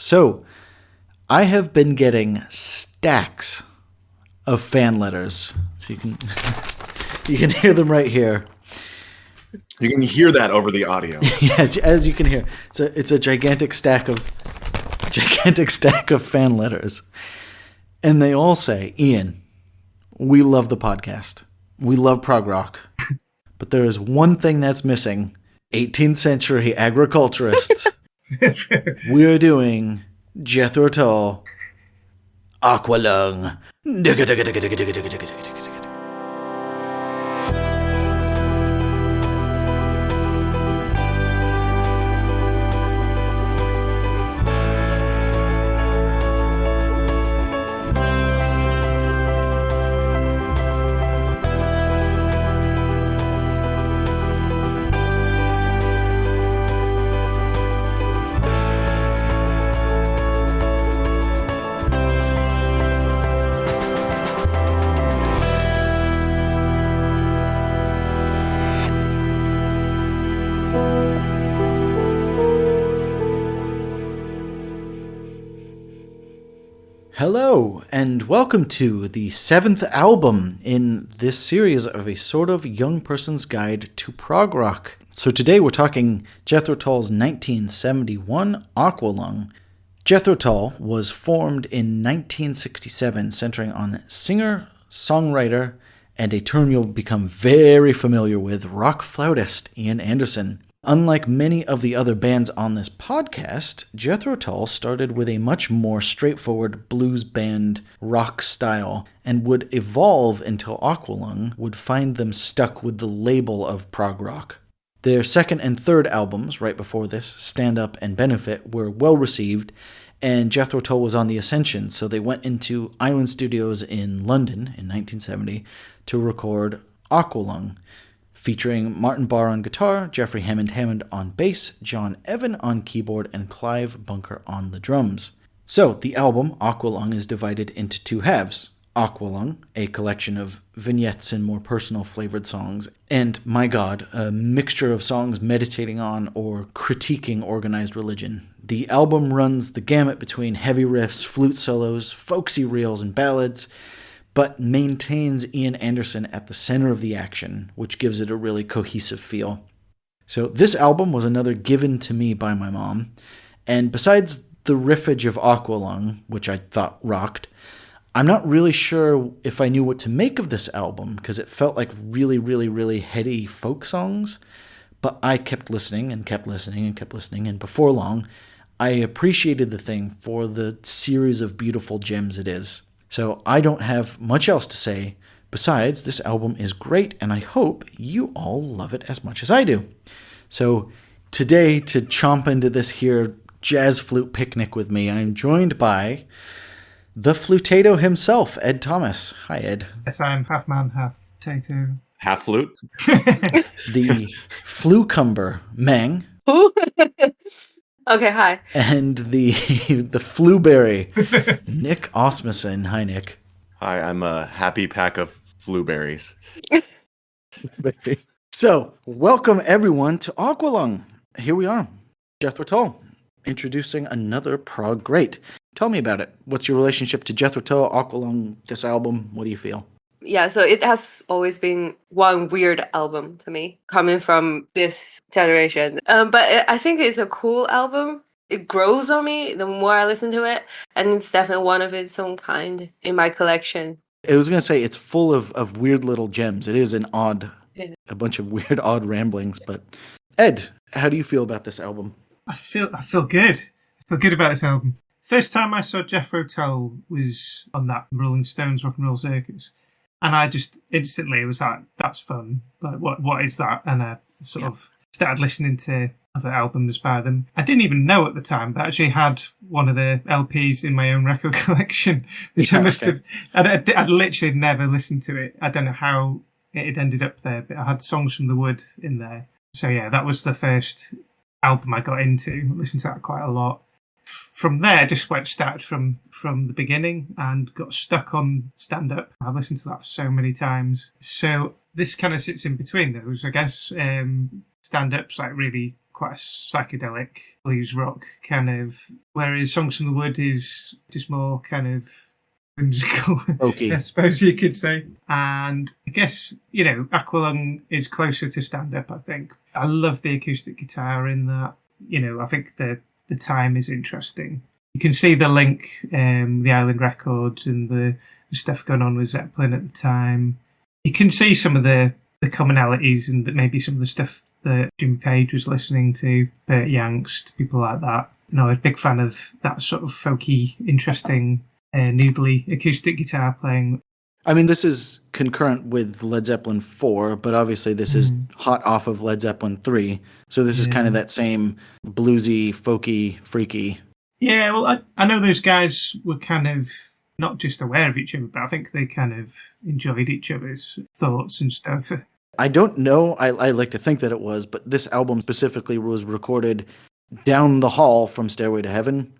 So, I have been getting stacks of fan letters. So you can hear them right here. You can hear that over the audio. Yes, as you can hear. It's a gigantic stack of fan letters. And they all say, Ian, we love the podcast. We love prog rock. But there is one thing that's missing. 18th century agriculturists. We're doing Jethro Tull, Aqualung. Hello, and welcome to the 7th album in this series of a sort of young person's guide to prog rock. So today we're talking Jethro Tull's 1971 Aqualung. Jethro Tull was formed in 1967, centering on singer, songwriter, and a term you'll become very familiar with, rock flautist Ian Anderson. Unlike many of the other bands on this podcast, Jethro Tull started with a much more straightforward blues band rock style and would evolve until Aqualung would find them stuck with the label of prog rock. Their second and third albums, right before this, Stand Up and Benefit, were well received, and Jethro Tull was on the ascension, so they went into Island Studios in London in 1970 to record Aqualung, featuring Martin Barr on guitar, Jeffrey Hammond on bass, John Evan on keyboard, and Clive Bunker on the drums. So, the album, Aqualung, is divided into two halves. Aqualung, a collection of vignettes and more personal flavored songs, and My God, a mixture of songs meditating on or critiquing organized religion. The album runs the gamut between heavy riffs, flute solos, folksy reels, and ballads, but maintains Ian Anderson at the center of the action, which gives it a really cohesive feel. So this album was another given to me by my mom, and besides the riffage of Aqualung, which I thought rocked, I'm not really sure if I knew what to make of this album, because it felt like really heady folk songs, but I kept listening, and before long, I appreciated the thing for the series of beautiful gems it is. So I don't have much else to say. Besides, this album is great, and I hope you all love it as much as I do. So today, to chomp into this here jazz flute picnic with me, I'm joined by the flutato himself, Ed Thomas. Hi, Ed. Yes, I'm half man, half potato. Half flute? The flucumber, Meng. Okay, hi. And the flueberry, Nick Osmussen. Hi, Nick. Hi, I'm a happy pack of flueberries. So, welcome everyone to Aqualung. Here we are, Jethro Tull, introducing another prog great. Tell me about it. What's your relationship to Jethro Tull, Aqualung, this album? What do you feel? Yeah, so it has always been one weird album to me, coming from this generation. But I think it's a cool album. It grows on me the more I listen to it, and it's definitely one of its own kind in my collection. I was going to say, it's full of weird little gems. It is a bunch of weird, odd ramblings. But Ed, how do you feel about this album? I feel good. I feel good about this album. First time I saw Jethro Tull was on that Rolling Stones Rock and Roll Circus. And I just instantly was like, that's fun. Like, what is that? And I sort of started listening to other albums by them. I didn't even know at the time, but I actually had one of the LPs in my own record collection, which I must have... I'd literally never listened to it. I don't know how it had ended up there, but I had Songs from the Wood in there. So yeah, that was the first album I got into. I listened to that quite a lot. From there, I just started from the beginning and got stuck on Stand Up. I've listened to that so many times. So this kind of sits in between those, I guess. Stand Up's like really quite a psychedelic blues rock kind of, whereas Songs from the Wood is just more kind of whimsical, Okay. I suppose you could say. And I guess, Aqualung is closer to stand-up, I think. I love the acoustic guitar in that. I think the time is interesting. You can see the link, the Island Records and the stuff going on with Zeppelin at the time. You can see some of the commonalities and maybe some of the stuff that Jimmy Page was listening to, Burt Youngst, people like that. I was a big fan of that sort of folky, interesting, noodly acoustic guitar playing. I mean, this is concurrent with Led Zeppelin 4, but obviously this is hot off of Led Zeppelin 3. So this is kind of that same bluesy, folky, freaky. Yeah, well, I know those guys were kind of not just aware of each other, but I think they kind of enjoyed each other's thoughts and stuff. I don't know. I like to think that it was, but this album specifically was recorded down the hall from Stairway to Heaven.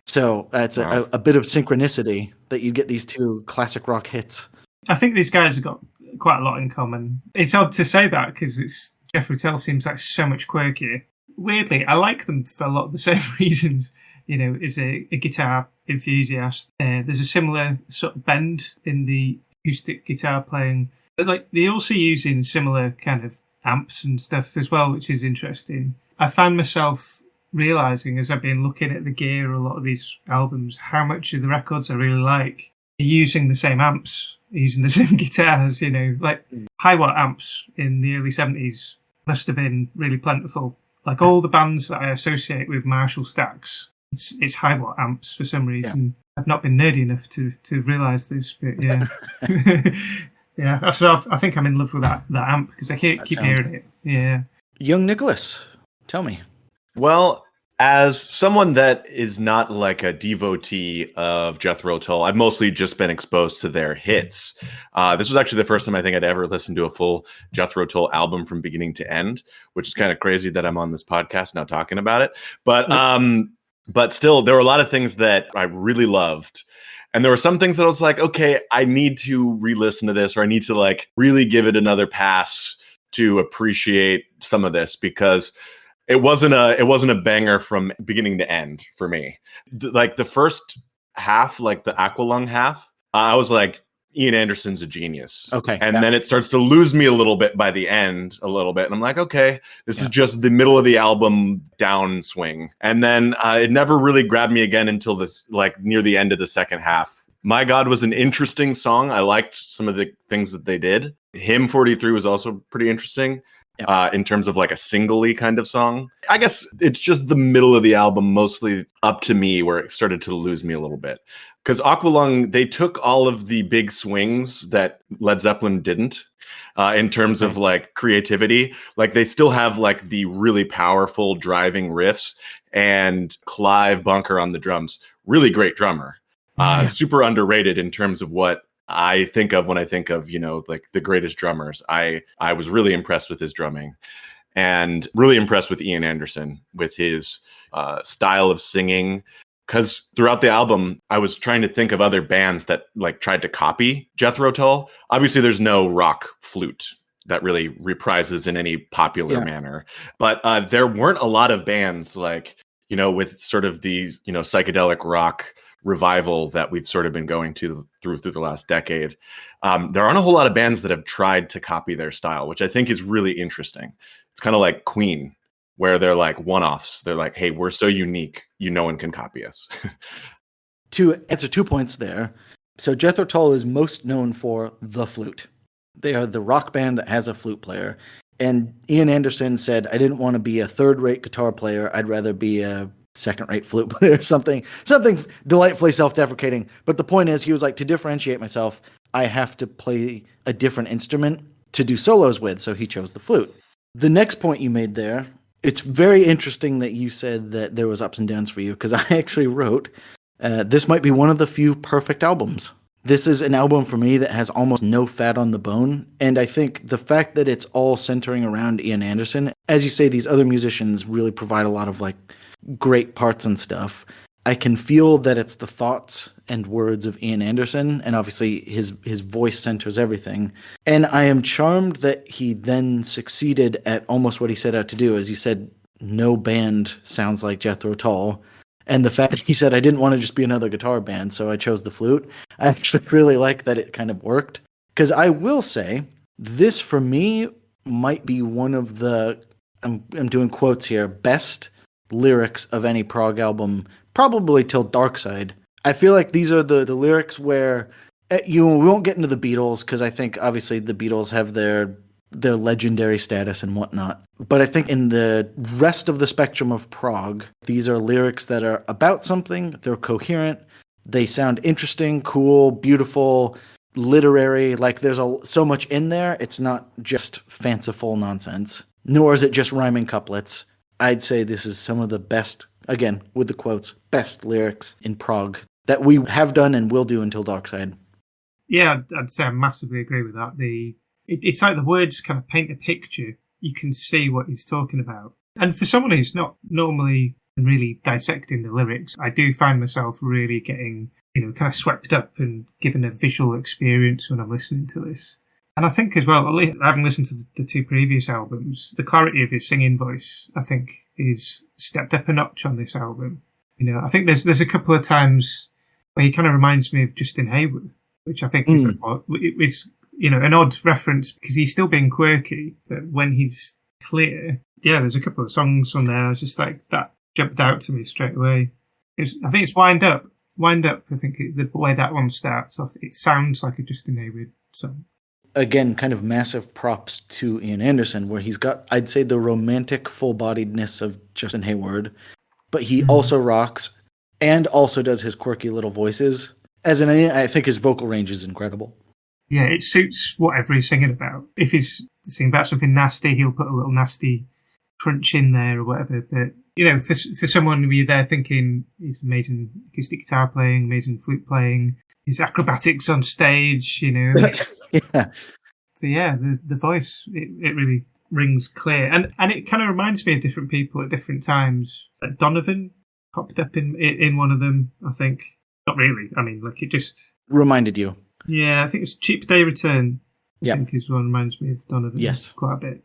So that's a bit of synchronicity that you get these two classic rock hits. I think these guys have got quite a lot in common. It's odd to say that because Jethro Tull seems like so much quirkier. Weirdly, I like them for a lot of the same reasons. As a guitar enthusiast, there's a similar sort of bend in the acoustic guitar playing. But they also using similar kind of amps and stuff as well, which is interesting. I find myself realizing as I've been looking at the gear of a lot of these albums, how much of the records I really like are using the same amps, using the same guitars, like high watt amps in the early 70s must have been really plentiful. Like all the bands that I associate with Marshall stacks, it's high watt amps for some reason. Yeah. I've not been nerdy enough to realise this, but yeah. Yeah, so I think I'm in love with that amp because I keep hearing it. Yeah. Young Nicholas, tell me. Well, as someone that is not like a devotee of Jethro Tull, I've mostly just been exposed to their hits. This was actually the first time I think I'd ever listened to a full Jethro Tull album from beginning to end, which is kind of crazy that I'm on this podcast now talking about it. But still, there were a lot of things that I really loved. And there were some things that I was like, okay, I need to re-listen to this, or I need to like really give it another pass to appreciate some of this, because it wasn't a banger from beginning to end for me. Like the first half, like the Aqualung half, I was like, Ian Anderson's a genius. Okay. And then it starts to lose me a little bit by the end, a little bit. And I'm like, okay, this is just the middle of the album downswing. And then it never really grabbed me again until this, like near the end of the second half. My God was an interesting song. I liked some of the things that they did. Hymn 43 was also pretty interesting. In terms of like a singly kind of song. I guess it's just the middle of the album, mostly up to me, where it started to lose me a little bit. Because Aqualung, they took all of the big swings that Led Zeppelin didn't in terms of like creativity. Like they still have like the really powerful driving riffs, and Clive Bunker on the drums. Really great drummer. Super underrated in terms of what I think of when I think of, like the greatest drummers. I was really impressed with his drumming, and really impressed with Ian Anderson with his style of singing. Because throughout the album, I was trying to think of other bands that like tried to copy Jethro Tull. Obviously, there's no rock flute that really reprises in any popular manner. But there weren't a lot of bands like, with sort of the, psychedelic rock revival that we've sort of been going through the last decade. There aren't a whole lot of bands that have tried to copy their style, which I think is really interesting. It's kind of like Queen, where they're like one-offs. They're like, hey, we're so unique, no one can copy us. To answer 2 points there. So Jethro Tull is most known for the flute. They are the rock band that has a flute player. And Ian Anderson said, I didn't want to be a third-rate guitar player. I'd rather be a second-rate flute player, something delightfully self-deprecating. But the point is, he was like, to differentiate myself, I have to play a different instrument to do solos with. So he chose the flute. The next point you made there, it's very interesting that you said that there was ups and downs for you, because I actually wrote, this might be one of the few perfect albums. This is an album for me that has almost no fat on the bone. And I think the fact that it's all centering around Ian Anderson, as you say, these other musicians really provide a lot of like great parts and stuff. I can feel that it's the thoughts and words of Ian Anderson, and obviously his voice centers everything. And I am charmed that he then succeeded at almost what he set out to do. As you said, no band sounds like Jethro Tull. And the fact that he said, I didn't want to just be another guitar band, so I chose the flute. I actually really like that it kind of worked. Because I will say, this for me might be one of the, I'm doing quotes here, best lyrics of any prog album, probably till Dark Side. I feel like these are the lyrics where we won't get into the Beatles, because I think obviously the Beatles have their legendary status and whatnot. But I think in the rest of the spectrum of prog, these are lyrics that are about something, they're coherent, they sound interesting, cool, beautiful, literary. Like there's so much in there, it's not just fanciful nonsense, nor is it just rhyming couplets. I'd say this is some of the best, again, with the quotes, best lyrics in prog that we have done and will do until Dark Side. Yeah, I'd say I massively agree with that. It's like the words kind of paint a picture. You can see what he's talking about. And for someone who's not normally really dissecting the lyrics, I do find myself really getting, kind of swept up and given a visual experience when I'm listening to this. And I think as well, having listened to the two previous albums, the clarity of his singing voice, I think, is stepped up a notch on this album. I think there's a couple of times where he kind of reminds me of Justin Hayward, which I think is an odd reference because he's still being quirky, but when he's clear, yeah, there's a couple of songs on there. I was just like, that jumped out to me straight away. I think it's Wind Up. Wind Up, I think the way that one starts off, it sounds like a Justin Hayward song. Again, kind of massive props to Ian Anderson, where he's got, I'd say, the romantic full-bodiedness of Justin Hayward, but he also rocks and also does his quirky little voices. I think his vocal range is incredible. Yeah, it suits whatever he's singing about. If he's singing about something nasty, he'll put a little nasty crunch in there or whatever. But, for someone who you're there thinking his amazing acoustic guitar playing, amazing flute playing, his acrobatics on stage, Yeah. But yeah, the voice, it really rings clear. And it kind of reminds me of different people at different times. Like Donovan popped up in one of them, I think. Not really. I mean, it just... reminded you. Yeah, I think it's Cheap Day Return. I think is one reminds me of Donovan. Yes. Quite a bit.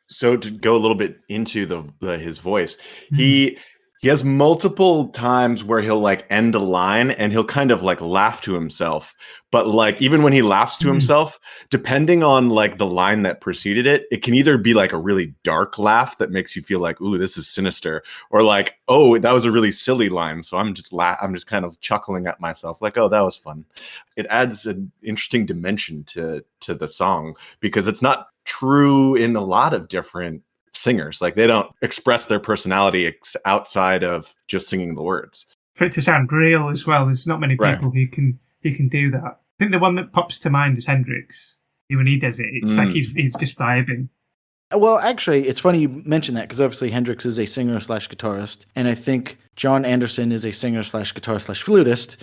So to go a little bit into his voice, he has multiple times where he'll end a line and he'll kind of laugh to himself. But even when he laughs to himself, depending on the line that preceded it, it can either be a really dark laugh that makes you feel like, ooh, this is sinister, or oh, that was a really silly line. So I'm just kind of chuckling at myself oh, that was fun. It adds an interesting dimension to the song because it's not true in a lot of different singers. They don't express their personality outside of just singing the words. For it to sound real as well, there's not many people who can do that. I think the one that pops to mind is Hendrix. When he does it, it's like he's just vibing. Well, actually, it's funny you mention that because obviously Hendrix is a singer/guitarist, and I think John Anderson is a singer/guitar/flutist.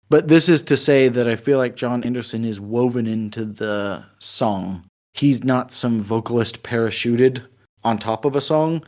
But this is to say that I feel like John Anderson is woven into the song. He's not some vocalist parachuted on top of a song.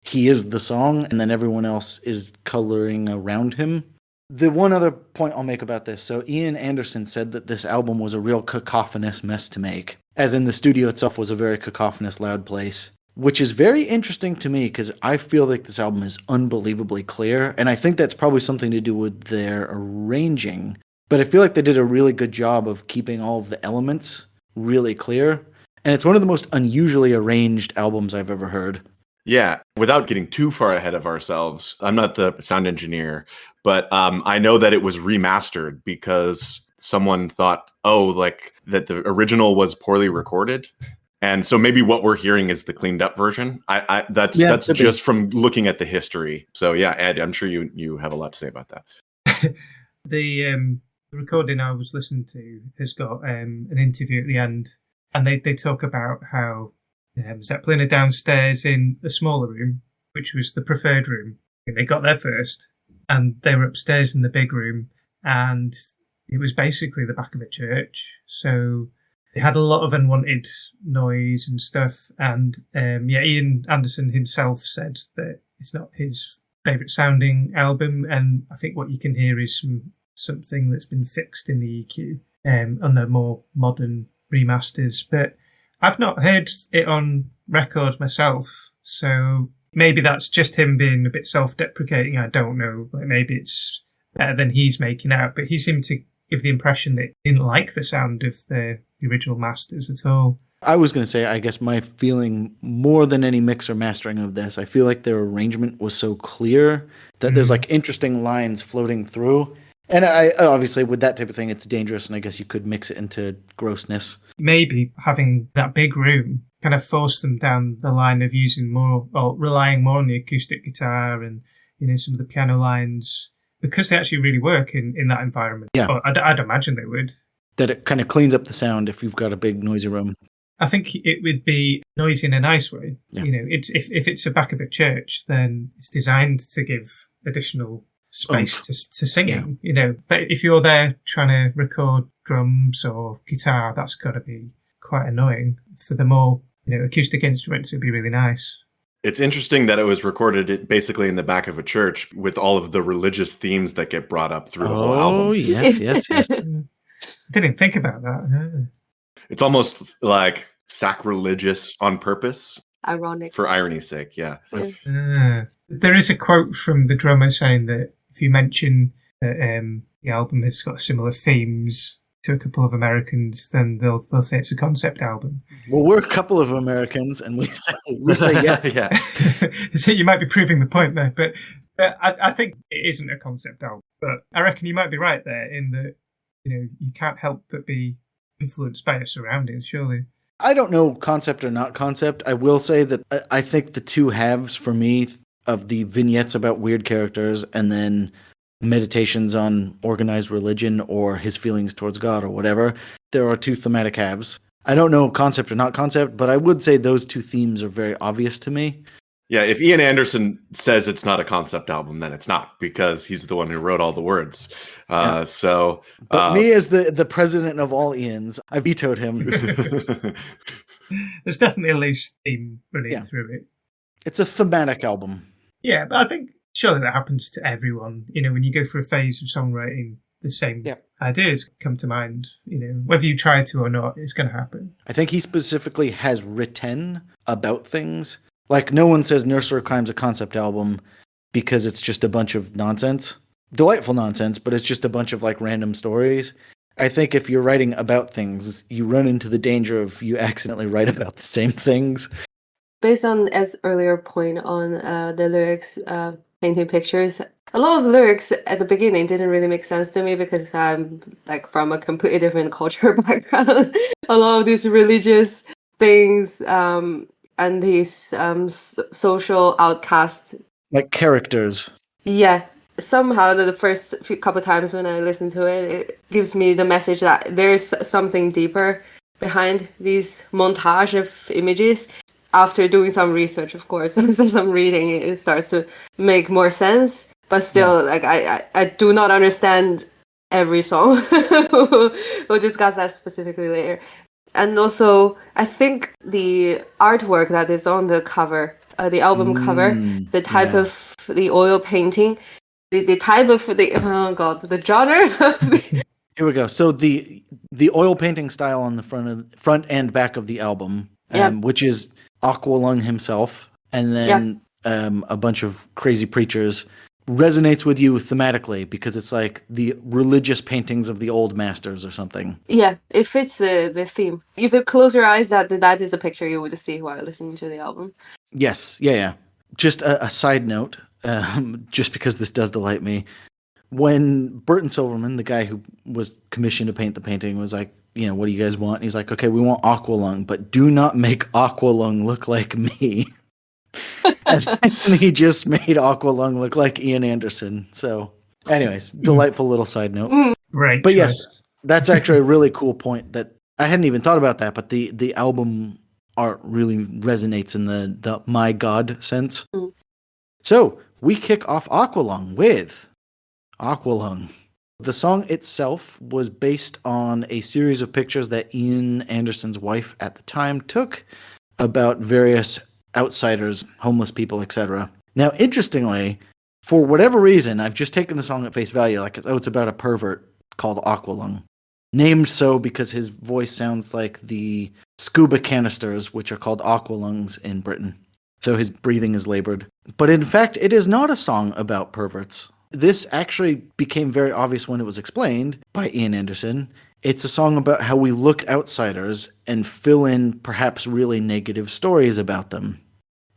He is the song, and then everyone else is coloring around him. The one other point I'll make about this, so Ian Anderson said that this album was a real cacophonous mess to make, as in the studio itself was a very cacophonous, loud place, which is very interesting to me because I feel like this album is unbelievably clear, and I think that's probably something to do with their arranging, but I feel like they did a really good job of keeping all of the elements really clear, and it's one of the most unusually arranged albums I've ever heard. Yeah, without getting too far ahead of ourselves, I'm not the sound engineer, but I know that it was remastered because someone thought, that the original was poorly recorded. And so maybe what we're hearing is the cleaned up version. That's just from looking at the history. So yeah, Ed, I'm sure you have a lot to say about that. The recording I was listening to has got an interview at the end, and they talk about how Zeppelin are downstairs in a smaller room, which was the preferred room. And they got there first, and they were upstairs in the big room, and it was basically the back of a church. So they had a lot of unwanted noise and stuff. And Ian Anderson himself said that it's not his favourite sounding album, and I think what you can hear is something that's been fixed in the EQ on the more modern remasters. But I've not heard it on record myself, so Maybe that's just him being a bit self-deprecating. I don't know. Like maybe it's better than he's making out. But he seemed to give the impression that he didn't like the sound of the original masters at all. I was going to say, I guess my feeling more than any mix or mastering of this, I feel like their arrangement was so clear that there's like interesting lines floating through. And I obviously with that type of thing, it's dangerous. And I guess you could mix it into grossness. Maybe having that big room kind of forced them down the line of using more or relying more on the acoustic guitar and, some of the piano lines because they actually really work in that environment. Yeah. Or I'd imagine they would. That it kind of cleans up the sound if you've got a big noisy room. I think it would be noisy in a nice way. Yeah. It's if it's the back of a church, then it's designed to give additional space to singing. Yeah. But if you're there trying to record drums or guitar, that's got to be quite annoying. For the more acoustic instruments, it'd be really nice. It's interesting that it was recorded basically in the back of a church with all of the religious themes that get brought up through the whole album. Oh, yes. I didn't think about that. No. It's almost like sacrilegious on purpose. Ironic. For irony's sake, yeah. There is a quote from the drummer saying that if you mention that the album has got similar themes to a couple of Americans, then they'll say it's a concept album. Well, we're a couple of Americans, and we say yeah. Yeah. So you might be proving the point there, but I think it isn't a concept album. But I reckon you might be right there in that you can't help but be influenced by your surroundings, surely. I don't know concept or not concept. I will say that I think the two halves for me of the vignettes about weird characters and then meditations on organized religion or his feelings towards God or whatever, there are two thematic halves. I don't know concept or not concept, but I would say those two themes are very obvious to me. Yeah, if Ian Anderson says it's not a concept album, then it's not, because he's the one who wrote all the words. But me as the president of all Ians, I vetoed him. There's definitely a loose theme running through it. It's a thematic album. Yeah, but I think surely that happens to everyone. When you go through a phase of songwriting, the same ideas come to mind. Whether you try to or not, it's going to happen. I think he specifically has written about things. Like, no one says Nursery Crime's a concept album because it's just a bunch of nonsense. Delightful nonsense, but it's just a bunch of, like, random stories. I think if you're writing about things, you run into the danger of you accidentally write about the same things. Based on Ed's earlier point on the lyrics, painting pictures, a lot of lyrics at the beginning didn't really make sense to me because I'm, like, from a completely different culture background. A lot of these religious things... and these social outcasts. Like characters. Yeah. Somehow the first couple times when I listen to it, it gives me the message that there's something deeper behind these montage of images. After doing some research, of course, after some reading, it starts to make more sense. But still, like I do not understand every song. We'll discuss that specifically later. And also, I think the artwork that is on the cover, the album cover, the type of the oil painting, the type of the genre of the... Here we go. So the oil painting style on the front and back of the album, which is Aqualung himself, and then a bunch of crazy preachers, resonates with you thematically because it's like the religious paintings of the old masters or something. Yeah, it fits the theme. If you close your eyes, that is a picture you would see while listening to the album. Yes, yeah. Just a side note, just because this does delight me. When Burton Silverman, the guy who was commissioned to paint the painting, was like, what do you guys want? And he's like, okay, we want Aqualung, but do not make Aqualung look like me. And he just made Aqualung look like Ian Anderson. So, anyways, delightful little side note. Right. But yes, that's actually a really cool point that I hadn't even thought about that, but the album art really resonates in the my God sense. So, we kick off Aqualung with Aqualung. The song itself was based on a series of pictures that Ian Anderson's wife at the time took about various outsiders, homeless people, etc. Now, interestingly, for whatever reason, I've just taken the song at face value, like, it's about a pervert called Aqualung. Named so because his voice sounds like the scuba canisters, which are called Aqualungs in Britain. so his breathing is labored. But in fact, it is not a song about perverts. This actually became very obvious when it was explained by Ian Anderson. It's a song about how we look outsiders and fill in perhaps really negative stories about them.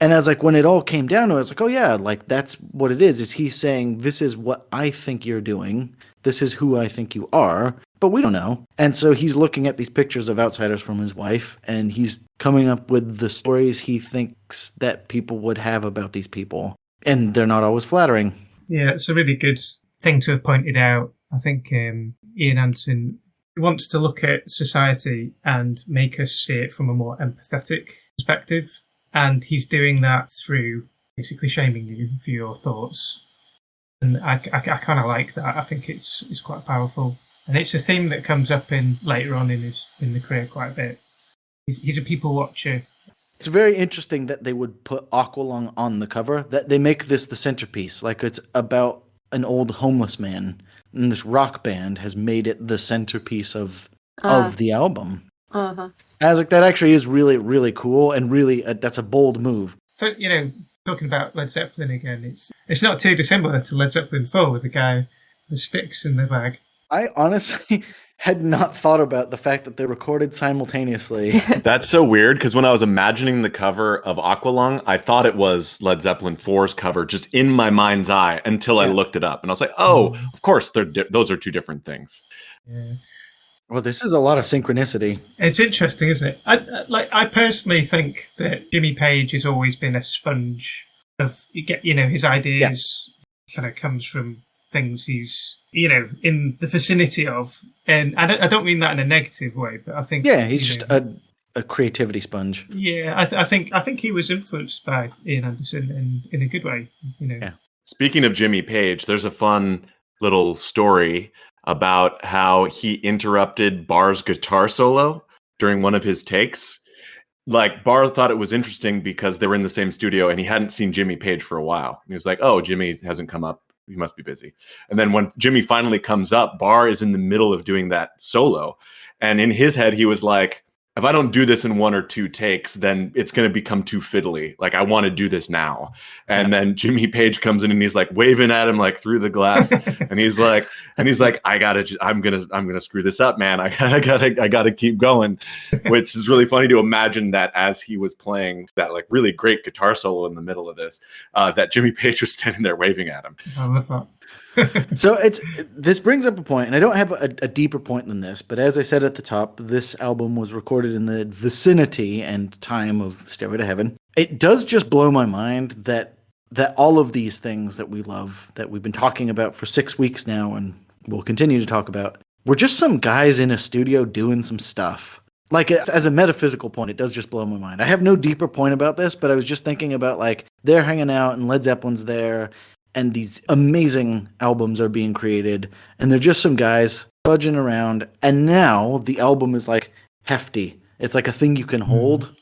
And I was like, when it all came down to it, I was like, oh yeah, like that's what it is he's saying, this is what I think you're doing. This is who I think you are, but we don't know. And so he's looking at these pictures of outsiders from his wife, and he's coming up with the stories he thinks that people would have about these people. And they're not always flattering. Yeah, it's a really good thing to have pointed out. I think Ian Anderson wants to look at society and make us see it from a more empathetic perspective. And he's doing that through basically shaming you for your thoughts. And I kind of like that. I think it's quite powerful. And it's a theme that comes up in later on in the career quite a bit. He's a people watcher. It's very interesting that they would put Aqualung on the cover, that they make this the centerpiece. Like it's about an old homeless man. And this rock band has made it the centerpiece of the album. Uh-huh. I was like, that actually is really, really cool, and really, that's a bold move. But, talking about Led Zeppelin again, it's not too dissimilar to Led Zeppelin 4 with the guy with sticks in the bag. I honestly had not thought about the fact that they're recorded simultaneously. That's so weird, because when I was imagining the cover of Aqualung, I thought it was Led Zeppelin 4's cover just in my mind's eye until I looked it up. And I was like, oh, of course, those are two different things. Yeah. Well, this is a lot of synchronicity. It's interesting, isn't it? I personally think that Jimmy Page has always been a sponge of, his ideas kind of comes from things he's, in the vicinity of. And I don't mean that in a negative way, but I think... Yeah, he's just a creativity sponge. Yeah, I think he was influenced by Ian Anderson in a good way, Yeah. Speaking of Jimmy Page, there's a fun little story about how he interrupted Barr's guitar solo during one of his takes. Like, Barr thought it was interesting because they were in the same studio and he hadn't seen Jimmy Page for a while. And he was like, oh, Jimmy hasn't come up. He must be busy. And then when Jimmy finally comes up, Barr is in the middle of doing that solo. And in his head, he was like, if I don't do this in one or two takes, then it's going to become too fiddly. Like, I want to do this now. And then Jimmy Page comes in and he's like waving at him like through the glass. and he's like, I'm going to screw this up, man. I gotta keep going, which is really funny to imagine that as he was playing that like really great guitar solo in the middle of this, that Jimmy Page was standing there waving at him. I love that. So this brings up a point, and I don't have a deeper point than this, but as I said at the top, this album was recorded in the vicinity and time of Stairway to Heaven. It does just blow my mind that all of these things that we love, that we've been talking about for 6 weeks now and we'll continue to talk about, were just some guys in a studio doing some stuff. Like, as a metaphysical point, it does just blow my mind. I have no deeper point about this, but I was just thinking about, like, they're hanging out and Led Zeppelin's there, and these amazing albums are being created, and they're just some guys fudging around, and now the album is like hefty. It's like a thing you can hold.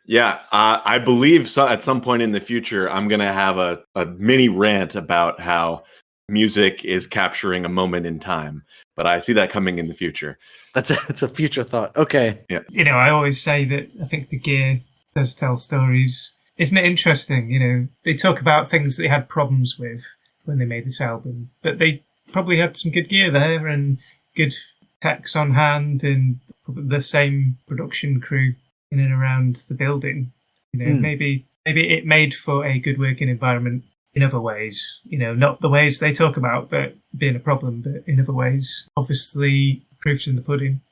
Yeah, I believe at some point in the future, I'm going to have a mini rant about how music is capturing a moment in time, but I see that coming in the future. It's a future thought. Okay. Yeah. I always say that I think the gear does tell stories. Isn't it interesting? They talk about things they had problems with when they made this album, but they probably had some good gear there and good techs on hand and the same production crew in and around the building. Maybe it made for a good working environment in other ways. Not the ways they talk about, but being a problem, but in other ways. Obviously, proof's in the pudding.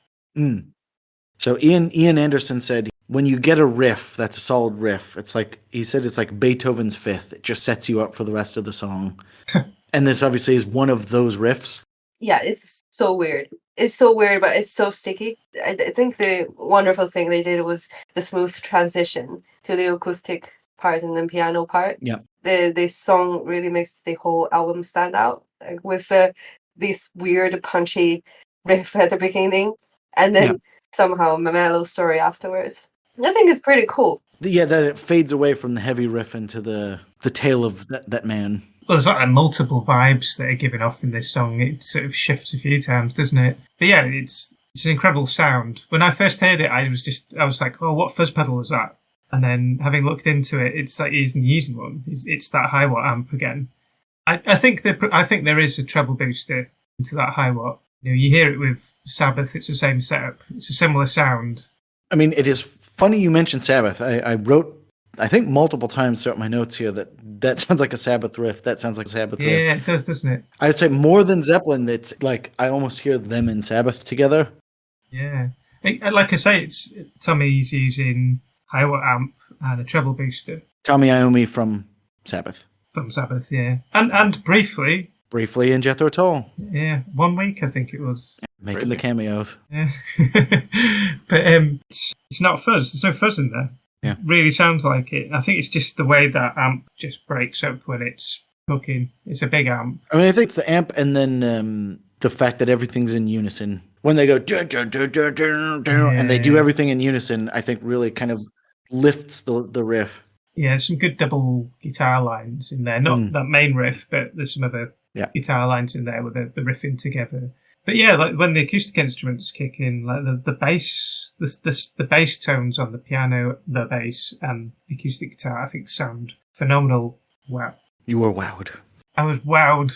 So Ian Anderson said, when you get a riff, that's a solid riff. He said it's like Beethoven's Fifth. It just sets you up for the rest of the song. And this obviously is one of those riffs. Yeah, it's so weird. It's so weird, but it's so sticky. I think the wonderful thing they did was the smooth transition to the acoustic part and the piano part. Yeah. The song really makes the whole album stand out, like with this weird punchy riff at the beginning, and then somehow a mellow story afterwards. I think it's pretty cool. Yeah, that it fades away from the heavy riff into the tale of that man. Well, there's like multiple vibes that are given off in this song. It sort of shifts a few times, doesn't it? But yeah, it's an incredible sound. When I first heard it, I was like, oh, what fuzz pedal is that? And then having looked into it, it's like he isn't using one. It's that high watt amp again. I think there is a treble booster into that high watt. You hear it with Sabbath. It's the same setup. It's a similar sound. I mean, it is funny you mentioned Sabbath. I wrote, I think, multiple times throughout my notes here that sounds like a Sabbath riff. That sounds like a Sabbath riff. Yeah, it does, doesn't it? I'd say more than Zeppelin. It's like I almost hear them and Sabbath together. Yeah. Like I say, it's Tommy's using high watt amp and a treble booster. Tommy Iommi from Sabbath. From Sabbath, yeah. And briefly in Jethro Tull. Yeah, 1 week I think it was. Making the cameos. Yeah. But it's not fuzz. There's no fuzz in there. Yeah. It really sounds like it. I think it's just the way that amp just breaks up when it's hooking. It's a big amp. I mean, I think it's the amp and then the fact that everything's in unison. When they go dun, dun, dun, dun, dun, dun, and they do everything in unison, I think really kind of lifts the riff. Yeah, there's some good double guitar lines in there. Not that main riff, but there's some other guitar lines in there with the riffing together. But yeah, like when the acoustic instruments kick in, like the bass, the bass tones on the piano, the bass, and the acoustic guitar, I think sound phenomenal. Wow. You were wowed. I was wowed.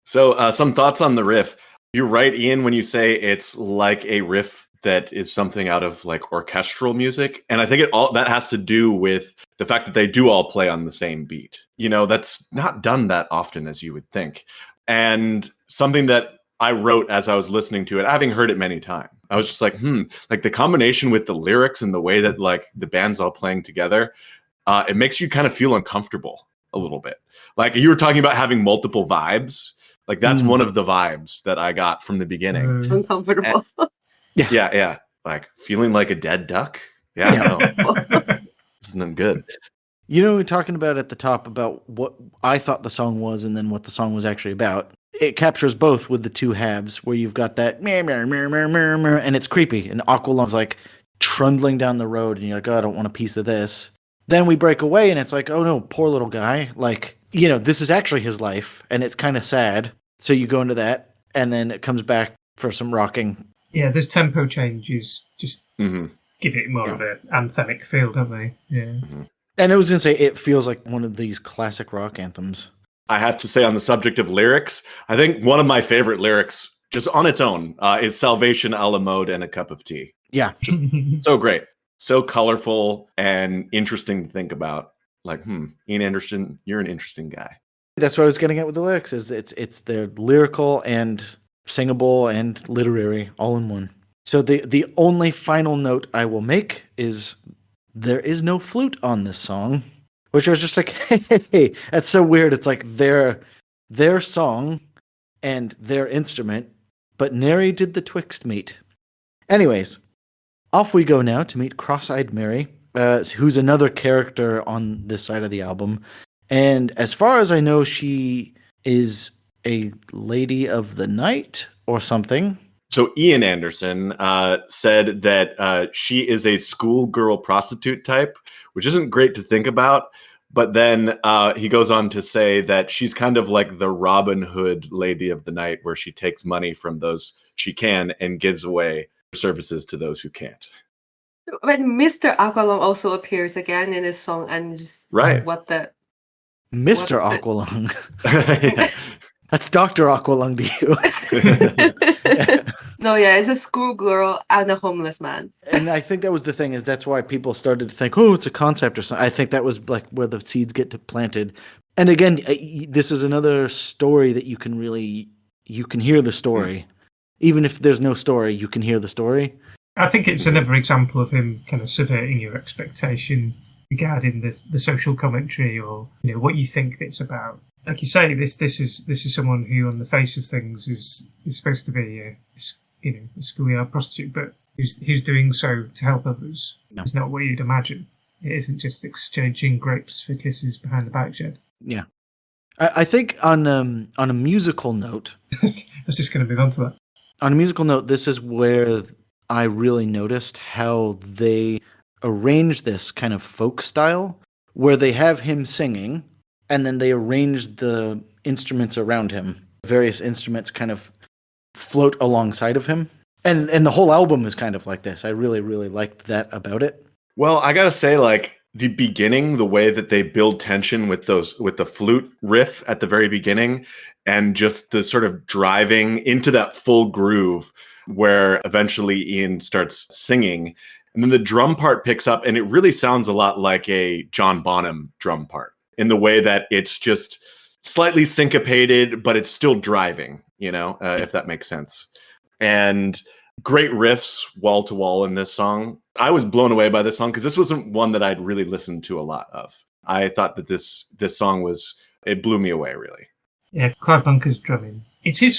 So some thoughts on the riff. You're right, Ian, when you say it's like a riff that is something out of like orchestral music. And I think that has to do with the fact that they do all play on the same beat. That's not done that often as you would think. And something that I wrote as I was listening to it, having heard it many times, I was just like, like the combination with the lyrics and the way that like the band's all playing together, it makes you kind of feel uncomfortable a little bit. Like you were talking about having multiple vibes. Like that's one of the vibes that I got from the beginning. Uncomfortable. Yeah. Like feeling like a dead duck. Yeah. No. Isn't good. We're talking about at the top about what I thought the song was and then what the song was actually about. It captures both with the two halves where you've got that meh, meh, meh, meh, meh, meh, and it's creepy. And Aqualung's like trundling down the road and you're like, oh, I don't want a piece of this. Then we break away and it's like, oh no, poor little guy. Like, this is actually his life and it's kind of sad. So you go into that and then it comes back for some rocking. Yeah, those tempo changes just give it more of an anthemic feel, don't they? Yeah. Mm-hmm. And I was going to say, it feels like one of these classic rock anthems. I have to say on the subject of lyrics, I think one of my favorite lyrics just on its own is Salvation a la mode and a cup of tea. Yeah. So great. So colorful and interesting to think about. Like, Ian Anderson, you're an interesting guy. That's what I was getting at with the lyrics. Is it's they're lyrical and singable and literary all in one. So the only final note I will make is there is no flute on this song, which I was just like, hey, that's so weird. It's like their song and their instrument, but nary did the twixt meet. Anyways, off we go now to meet Cross-Eyed Mary, who's another character on this side of the album. And as far as I know, she is a lady of the night or something. So Ian Anderson said that she is a schoolgirl prostitute type, which isn't great to think about. But then he goes on to say that she's kind of like the Robin Hood lady of the night, where she takes money from those she can and gives away services to those who can't. But Mr. Aqualung also appears again in this song, and just what the Mr. Aqualung. That's Dr. Aqualung to you. No, it's a schoolgirl and a homeless man. And I think that was the thing, is that's why people started to think, oh, it's a concept or something. I think that was like where the seeds get planted. And again, this is another story that you can hear the story. Even if there's no story, you can hear the story. I think it's another example of him kind of subverting your expectation regarding the social commentary or what you think it's about. Like you say, this is someone who, on the face of things, is supposed to be a schoolyard prostitute, but who's doing so to help others. No. It's not what you'd imagine. It isn't just exchanging grapes for kisses behind the bike shed. Yeah, I think on a musical note, I was just going to move on to that. On a musical note, this is where I really noticed how they arrange this kind of folk style, where they have him singing, and then they arrange the instruments around him. Various instruments kind of float alongside of him. And the whole album is kind of like this. I really, really liked that about it. Well, I gotta say, like the beginning, the way that they build tension with the flute riff at the very beginning, and just the sort of driving into that full groove where eventually Ian starts singing, and then the drum part picks up, and it really sounds a lot like a John Bonham drum part in the way that it's just slightly syncopated, but it's still driving. If that makes sense. And great riffs wall to wall in this song. I was blown away by this song because this wasn't one that I'd really listened to a lot of. I thought that this song it blew me away, really. Yeah, Clive Bunker's drumming. It's his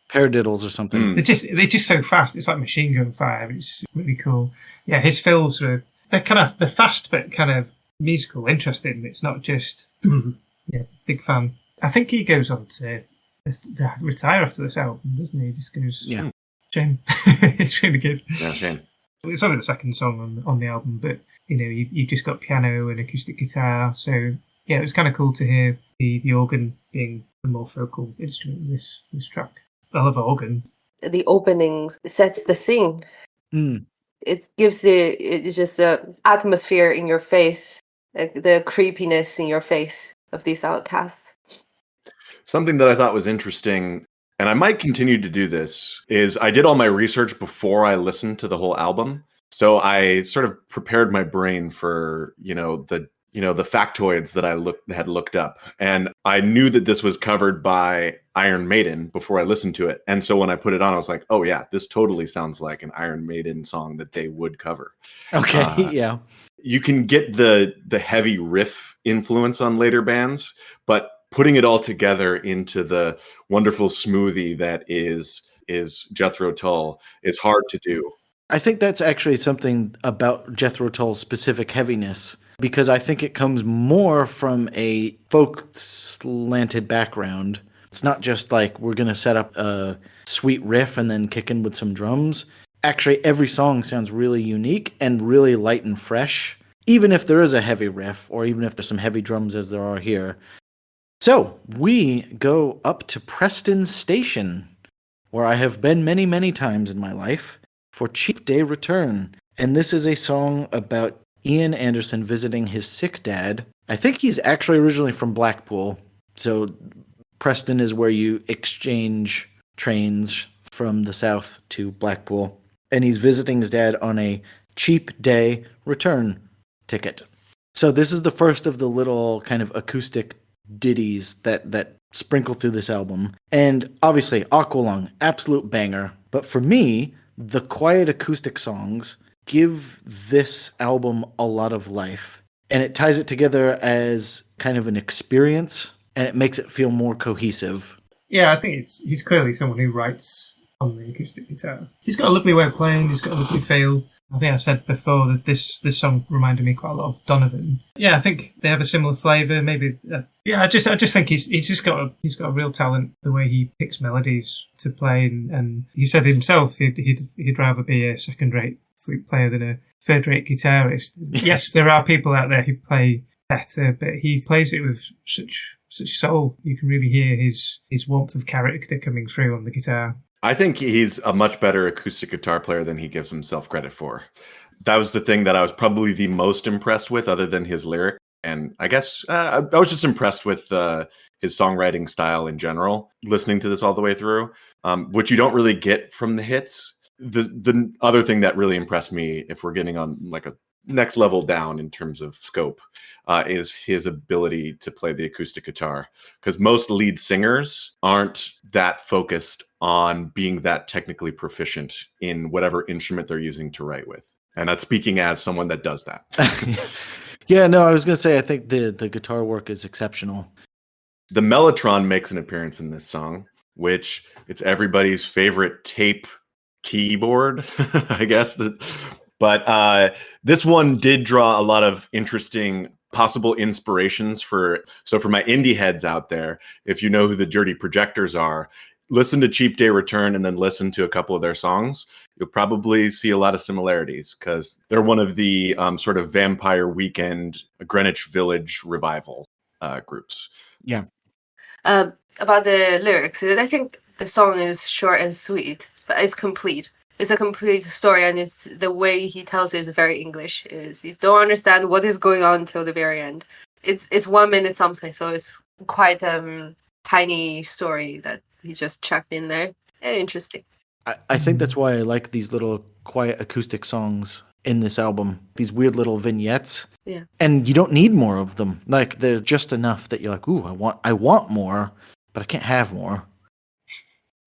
Paradiddles or something. They're just so fast. It's like machine gun fire. It's really cool. Yeah, his fills they're fast but kind of musical, interesting. It's not just big fan. I think he goes on to retire after this album, doesn't he? He just goes, shame. It's really good. Yeah, shame. It's only the second song on the album, but you just got piano and acoustic guitar, so yeah, it was kind of cool to hear the organ being the more focal instrument in this track. I love organ. The opening sets the scene. It gives it's just a atmosphere in your face, like the creepiness in your face of these outcasts. Something that I thought was interesting, and I might continue to do this, is I did all my research before I listened to the whole album. So I sort of prepared my brain for, the factoids that I had looked up. And I knew that this was covered by Iron Maiden before I listened to it. And so when I put it on, I was like, oh yeah, this totally sounds like an Iron Maiden song that they would cover. Okay, yeah. You can get the heavy riff influence on later bands, but putting it all together into the wonderful smoothie that is Jethro Tull is hard to do. I think that's actually something about Jethro Tull's specific heaviness, because I think it comes more from a folk slanted background. It's not just like we're going to set up a sweet riff and then kick in with some drums. Actually, every song sounds really unique and really light and fresh, even if there is a heavy riff or even if there's some heavy drums as there are here. So we go up to Preston Station, where I have been many, many times in my life, for Cheap Day Return. And this is a song about Ian Anderson visiting his sick dad. I think he's actually originally from Blackpool. So Preston is where you exchange trains from the south to Blackpool. And he's visiting his dad on a cheap day return ticket. So this is the first of the little kind of acoustic ditties that sprinkle through this album. And obviously, Aqualung, absolute banger. But for me, the quiet acoustic songs give this album a lot of life. And it ties it together as kind of an experience, and it makes it feel more cohesive. Yeah, I think he's clearly someone who writes on the acoustic guitar. He's got a lovely way of playing, he's got a lovely feel. I think I said before that this song reminded me quite a lot of Donovan. Yeah, I think they have a similar flavour. Maybe, I just think he's got a real talent the way he picks melodies to play, and he said himself he'd rather be a second-rate flute player than a third-rate guitarist. Yes, there are people out there who play better, but he plays it with such soul. You can really hear his warmth of character coming through on the guitar. I think he's a much better acoustic guitar player than he gives himself credit for. That was the thing that I was probably the most impressed with, other than his lyric. And I guess I was just impressed with his songwriting style in general, listening to this all the way through, which you don't really get from the hits. The other thing that really impressed me, if we're getting on like a next level down in terms of scope, is his ability to play the acoustic guitar, because most lead singers aren't that focused on being that technically proficient in whatever instrument they're using to write with. And that's speaking as someone that does that. Yeah, no, I was going to say, I think the guitar work is exceptional. The Mellotron makes an appearance in this song, which it's everybody's favorite tape keyboard, I guess. But this one did draw a lot of interesting possible inspirations for my indie heads out there. If you know who the Dirty Projectors are, listen to Cheap Day Return and then listen to a couple of their songs. You'll probably see a lot of similarities because they're one of the sort of Vampire Weekend, Greenwich Village revival groups. Yeah. About the lyrics, I think the song is short and sweet, but it's complete. it's a complete story, and it's the way he tells it is very English. Is you don't understand what is going on till the very end. It's 1 minute something, so it's quite tiny story that he just chucked in there. Interesting. I think that's why I like these little quiet acoustic songs in this album. These weird little vignettes. Yeah. And you don't need more of them. Like they're just enough that you're like, ooh, I want more, but I can't have more.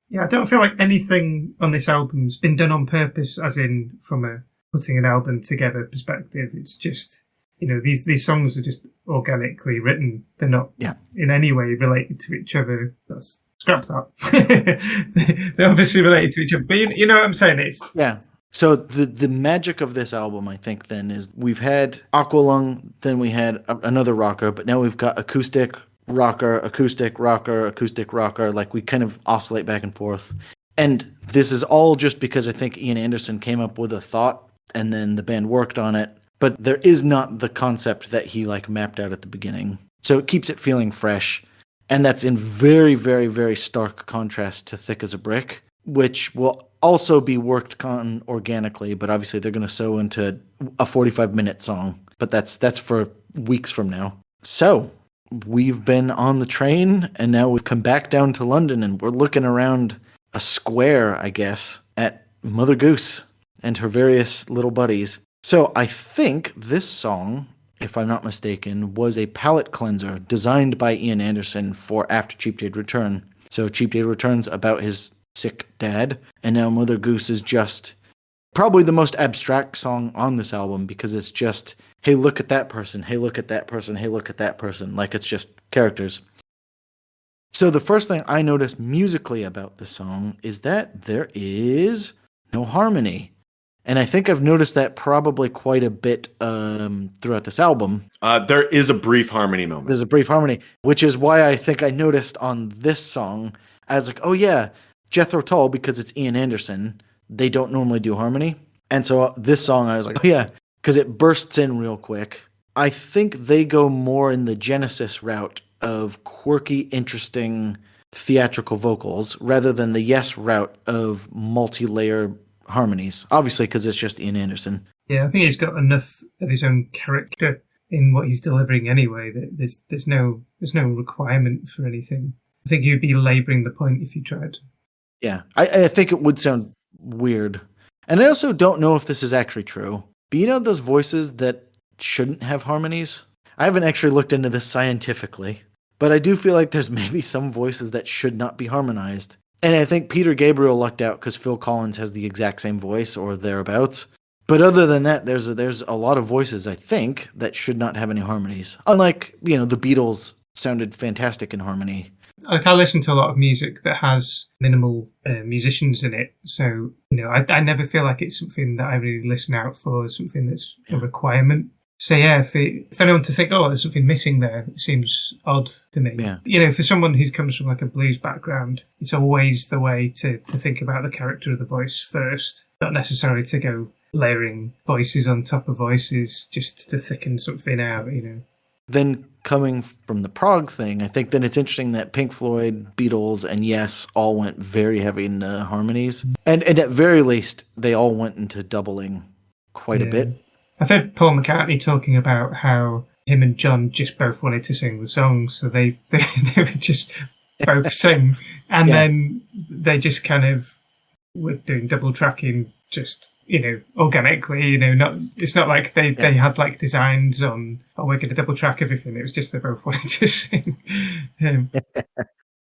Yeah, I don't feel like anything on this album's been done on purpose, as in from a putting an album together perspective. It's just, these songs are just organically written. They're not in any way related to each other. Scrap that. They're obviously related to each other. But you know what I'm saying? Yeah. So the magic of this album, I think, then, is we've had Aqualung, then we had another rocker, but now we've got acoustic, rocker, acoustic, rocker, acoustic, rocker. Like, we kind of oscillate back and forth. And this is all just because I think Ian Anderson came up with a thought, and then the band worked on it. But there is not the concept that he, mapped out at the beginning. So it keeps it feeling fresh. And that's in very, very, very stark contrast to Thick as a Brick, which will also be worked on organically, but obviously they're going to sew into a 45-minute song. But that's for weeks from now. So we've been on the train, and now we've come back down to London, and we're looking around a square, I guess, at Mother Goose and her various little buddies. So I think this song, if I'm not mistaken, was a palate cleanser designed by Ian Anderson for after Cheap Date Return. So Cheap Date Return's about his sick dad, and now Mother Goose is just probably the most abstract song on this album, because it's just, hey, look at that person, hey, look at that person, hey, look at that person. Like, it's just characters. So the first thing I noticed musically about the song is that there is no harmony. And I think I've noticed that probably quite a bit throughout this album. There is a brief harmony moment. There's a brief harmony, which is why I think I noticed on this song, I was like, oh yeah, Jethro Tull, because it's Ian Anderson, they don't normally do harmony. And so this song, I was like, oh yeah, because it bursts in real quick. I think they go more in the Genesis route of quirky, interesting, theatrical vocals, rather than the Yes route of multi-layer harmonies, obviously, because it's just Ian Anderson. Yeah, I think he's got enough of his own character in what he's delivering anyway, that there's no requirement for anything. I think you'd be labouring the point if you tried. Yeah, I think it would sound weird. And I also don't know if this is actually true. But you know those voices that shouldn't have harmonies? I haven't actually looked into this scientifically, but I do feel like there's maybe some voices that should not be harmonized. And I think Peter Gabriel lucked out because Phil Collins has the exact same voice or thereabouts. But other than that, there's a lot of voices, I think, that should not have any harmonies. Unlike, the Beatles sounded fantastic in harmony. I listen to a lot of music that has minimal musicians in it. So, I never feel like it's something that I really listen out for, something that's a requirement. So yeah, if anyone to think, there's something missing there, it seems odd to me. Yeah. For someone who comes from a blues background, it's always the way to think about the character of the voice first, not necessarily to go layering voices on top of voices just to thicken something out, Then coming from the prog thing, I think then it's interesting that Pink Floyd, Beatles, and Yes all went very heavy into harmonies. And at very least, they all went into doubling quite a bit. I've heard Paul McCartney talking about how him and John just both wanted to sing the songs, so they would just both sing, and then they just kind of were doing double tracking, just organically. It's not like they had designs on, we're going to double track everything. It was just they both wanted to sing.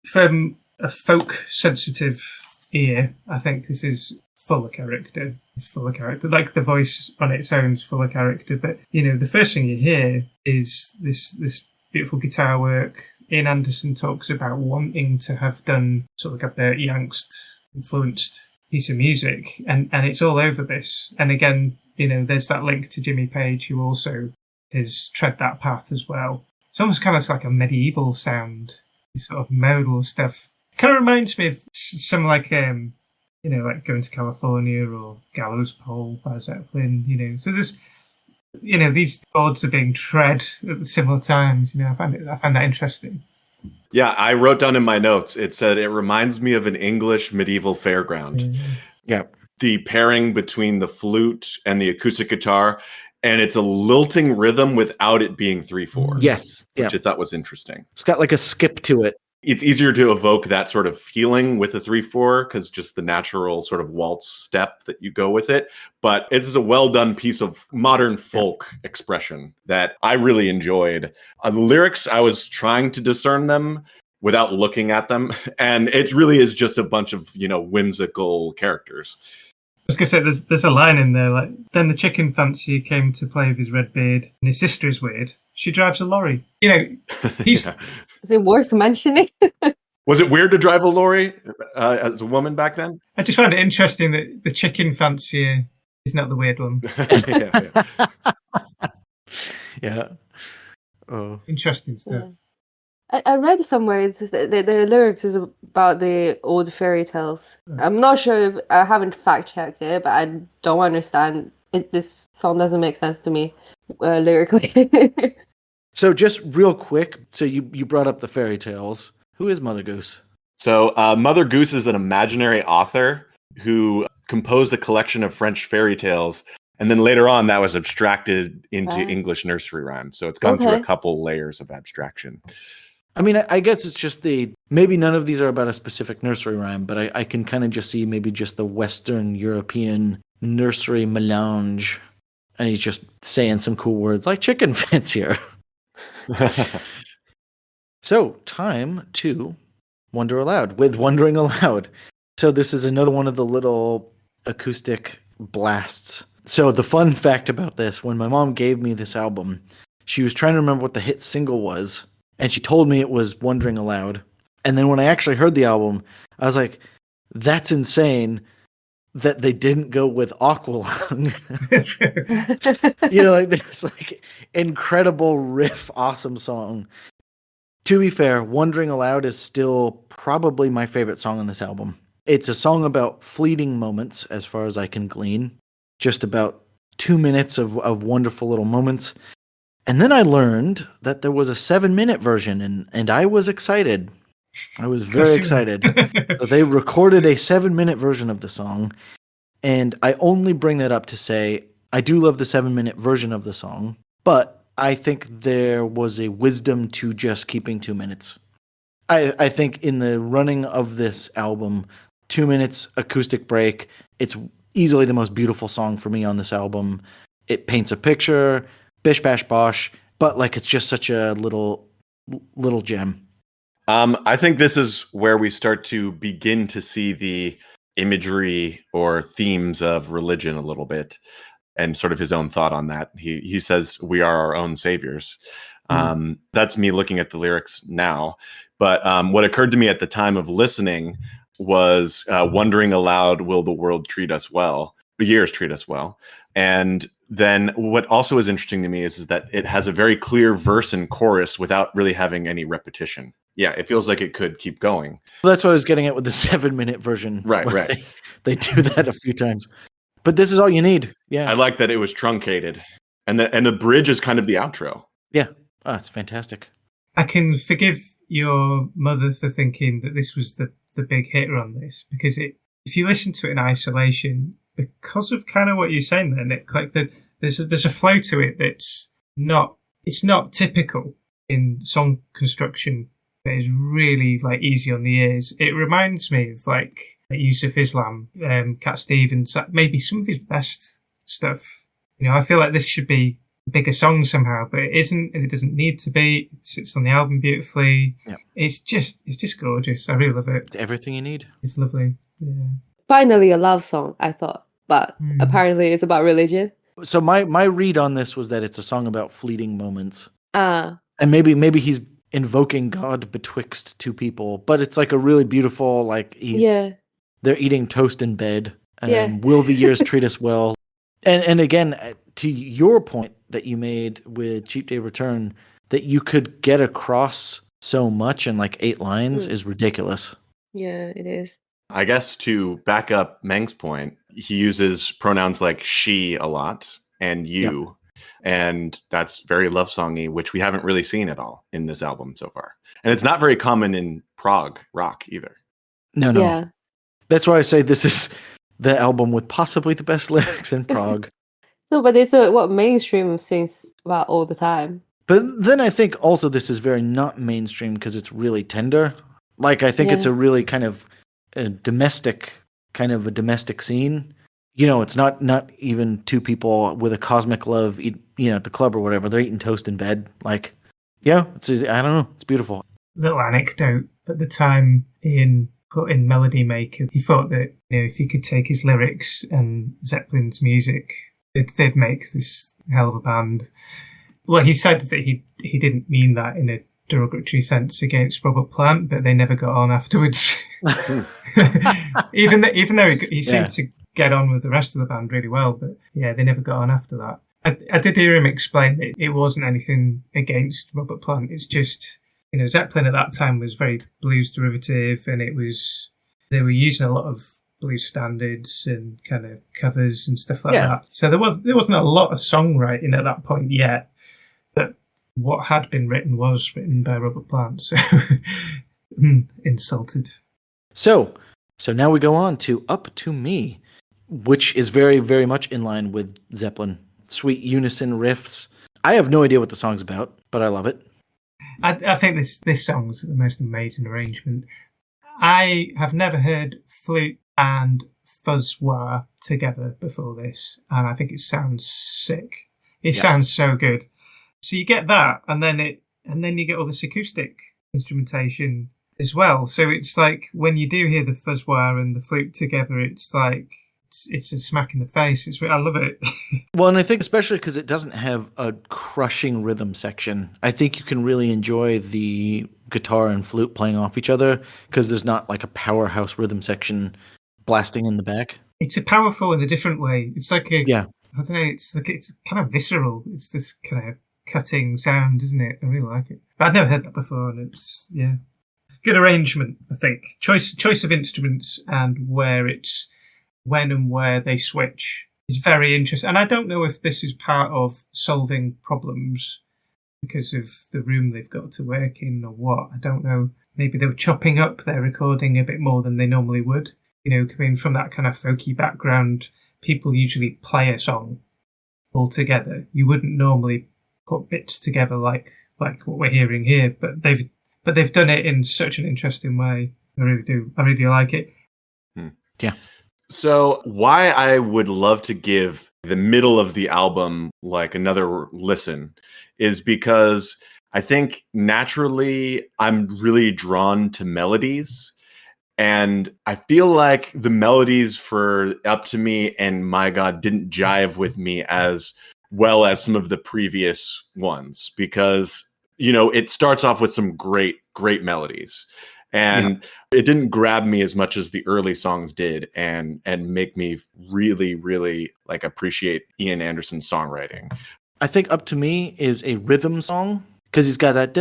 From a folk sensitive ear, I think this is full of character. It's full of character. Like the voice on its own is full of character. But, the first thing you hear is this beautiful guitar work. Ian Anderson talks about wanting to have done sort of like a Bert Youngst influenced piece of music. And it's all over this. And again, there's that link to Jimmy Page, who also has tread that path as well. It's almost kind of like a medieval sound, this sort of modal stuff. It kind of reminds me of some like Going to California or Gallows Pole by Zeppelin, So there's, these chords are being tread at similar times. I find that interesting. Yeah, I wrote down in my notes, it said it reminds me of an English medieval fairground. Yeah. the pairing between the flute and the acoustic guitar, and it's a lilting rhythm without it being 3/4. Yes. Yeah. Which I thought was interesting. It's got like a skip to it. It's easier to evoke that sort of feeling with a 3/4 because just the natural sort of waltz step that you go with it. But it is a well done piece of modern folk expression that I really enjoyed. The lyrics, I was trying to discern them without looking at them, and it really is just a bunch of whimsical characters. I was going to say, there's a line in there like, then the chicken fancier came to play with his red beard, and his sister is weird. She drives a lorry. He's. Yeah. Is it worth mentioning? Was it weird to drive a lorry as a woman back then? I just find it interesting that the chicken fancier is not the weird one. Yeah. Oh. Interesting stuff. Yeah. I read somewhere the lyrics is about the old fairy tales. I'm not sure if I haven't fact checked it, but I don't understand it. This song doesn't make sense to me lyrically. So just real quick, so you brought up the fairy tales. Who is Mother Goose? So Mother Goose is an imaginary author who composed a collection of French fairy tales, and then later on that was abstracted into English nursery rhyme. So it's gone through a couple layers of abstraction. I mean, I guess it's just maybe none of these are about a specific nursery rhyme, but I can kind of just see maybe just the Western European nursery melange, and he's just saying some cool words like chicken fancier. So, time to wonder aloud with Wondering Aloud. So this is another one of the little acoustic blasts. So the fun fact about this, when my mom gave me this album, she was trying to remember what the hit single was, and she told me it was Wondering Aloud. And then when I actually heard the album, I was like, that's insane that they didn't go with Aqualung. Like this like incredible riff, awesome song. To be fair, Wondering Aloud is still probably my favorite song on this album. It's a song about fleeting moments, as far as I can glean. Just about 2 minutes of wonderful little moments. And then I learned that there was a 7-minute version, and I was excited. I was very excited. So they recorded a 7-minute version of the song, and I only bring that up to say I do love the 7-minute version of the song, but I think there was a wisdom to just keeping 2 minutes. I think in the running of this album, 2 minutes acoustic break, it's easily the most beautiful song for me on this album. It paints a picture, bish bash bosh, but like it's just such a little gem. I think this is where we start to begin to see the imagery or themes of religion a little bit, and sort of his own thought on that. He says we are our own saviors. That's me looking at the lyrics now. But what occurred to me at the time of listening was wondering aloud, will the world treat us well? The years treat us well. And then what also is interesting to me is that it has a very clear verse and chorus without really having any repetition. Yeah, it feels like it could keep going. Well, that's what I was getting at with the 7-minute version. Right. They do that a few times. But this is all you need. Yeah. I like that it was truncated. And the bridge is kind of the outro. Yeah. Oh, it's fantastic. I can forgive your mother for thinking that this was the big hitter on this, because if you listen to it in isolation, because of kind of what you're saying there, Nick, like there's a flow to it it's not typical in song construction. That is really like easy on the ears. It reminds me of like Yusuf Islam, Cat Stevens, maybe some of his best stuff. I feel like this should be a bigger song somehow, but it isn't, and it doesn't need to be. It sits on the album beautifully. Yeah. It's just gorgeous. I really love it. It's everything you need. It's lovely. Yeah. Finally, a love song, I thought, but apparently it's about religion. So my read on this was that it's a song about fleeting moments. And maybe he's invoking God betwixt two people, but it's like a really beautiful, like they're eating toast in bed. Will the years treat us well? And again, to your point that you made with Cheap Day Return, that you could get across so much in like 8 lines is ridiculous. Yeah, it is. I guess to back up Meng's point, he uses pronouns like she a lot and you. Yep. And that's very love songy, which we haven't really seen at all in this album so far. And it's not very common in prog rock either. No. Yeah. That's why I say this is the album with possibly the best lyrics in prog. No, but it's what mainstream sings about all the time. But then I think also this is very not mainstream because it's really tender. Like, I think it's Yeah. a really kind of a domestic scene. You know, it's not even two people with a cosmic love, at the club or whatever. They're eating toast in bed. Like, yeah, I don't know. It's beautiful. Little anecdote. At the time, Ian put in Melody Maker, he thought that if he could take his lyrics and Zeppelin's music, they'd make this hell of a band. Well, he said that he didn't mean that in a derogatory sense against Robert Plant, but they never got on afterwards. even though he seemed to get on with the rest of the band really well, but yeah, they never got on after that. I did hear him explain that it wasn't anything against Robert Plant. It's just, Zeppelin at that time was very blues derivative, and they were using a lot of blues standards and kind of covers and stuff like that. So there wasn't a lot of songwriting at that point yet, but what had been written was written by Robert Plant. So insulted. So now we go on to Up to Me, which is very, very much in line with Zeppelin. Sweet unison riffs. I have no idea what the song's about, but I love it. I think this song's the most amazing arrangement. I have never heard flute and fuzz wah together before this, and I think it sounds sick. It sounds so good. So you get that, and then you get all this acoustic instrumentation as well. So it's like when you do hear the fuzz wah and the flute together, it's like it's a smack in the face. I love it. Well, and I think especially because it doesn't have a crushing rhythm section, I think you can really enjoy the guitar and flute playing off each other because there's not like a powerhouse rhythm section blasting in the back. It's powerful in a different way. It's like I don't know. It's kind of visceral. It's this kind of cutting sound, isn't it? I really like it. But I'd never heard that before, and it's good arrangement. I think choice of instruments and when and where they switch is very interesting. And I don't know if this is part of solving problems because of the room they've got to work in or what. I don't know. Maybe they were chopping up their recording a bit more than they normally would. Coming from that kind of folky background, people usually play a song all together. You wouldn't normally put bits together like what we're hearing here, but they've done it in such an interesting way. I really do. I really like it. Yeah. So why I would love to give the middle of the album like another listen is because I think naturally I'm really drawn to melodies. And I feel like the melodies for Up to Me and My God didn't jive with me as well as some of the previous ones because, it starts off with some great, great melodies. And it didn't grab me as much as the early songs did and make me really, really appreciate Ian Anderson's songwriting. I think Up to Me is a rhythm song because he's got that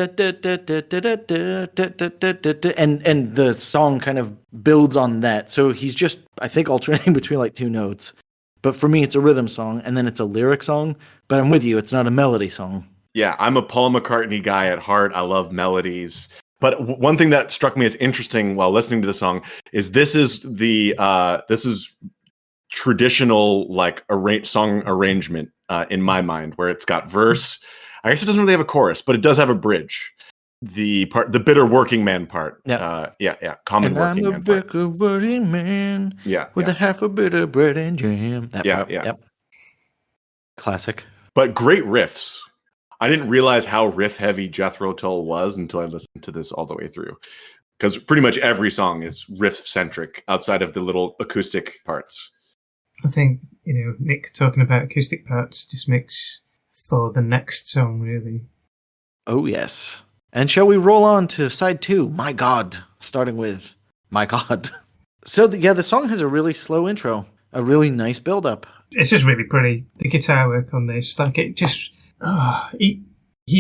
and the song kind of builds on that. So he's just, I think, alternating between like two notes. But for me, it's a rhythm song and then it's a lyric song. But I'm with you. It's not a melody song. Yeah, I'm a Paul McCartney guy at heart. I love melodies. But one thing that struck me as interesting while listening to the song is this is traditional song arrangement in my mind, where it's got verse. I guess it doesn't really have a chorus, but it does have a bridge. The bitter working man part. Common and working I'm man a bitter working man. With a half a bit of bread and jam. That part. Yep. Classic. But great riffs. I didn't realize how riff heavy Jethro Tull was until I listened to this all the way through. Because pretty much every song is riff centric outside of the little acoustic parts. I think, Nick talking about acoustic parts just makes for the next song, really. Oh, yes. And shall we roll on to side 2? My God. Starting with My God. So, the song has a really slow intro. A really nice build-up. It's just really pretty. The guitar work on this, it just... he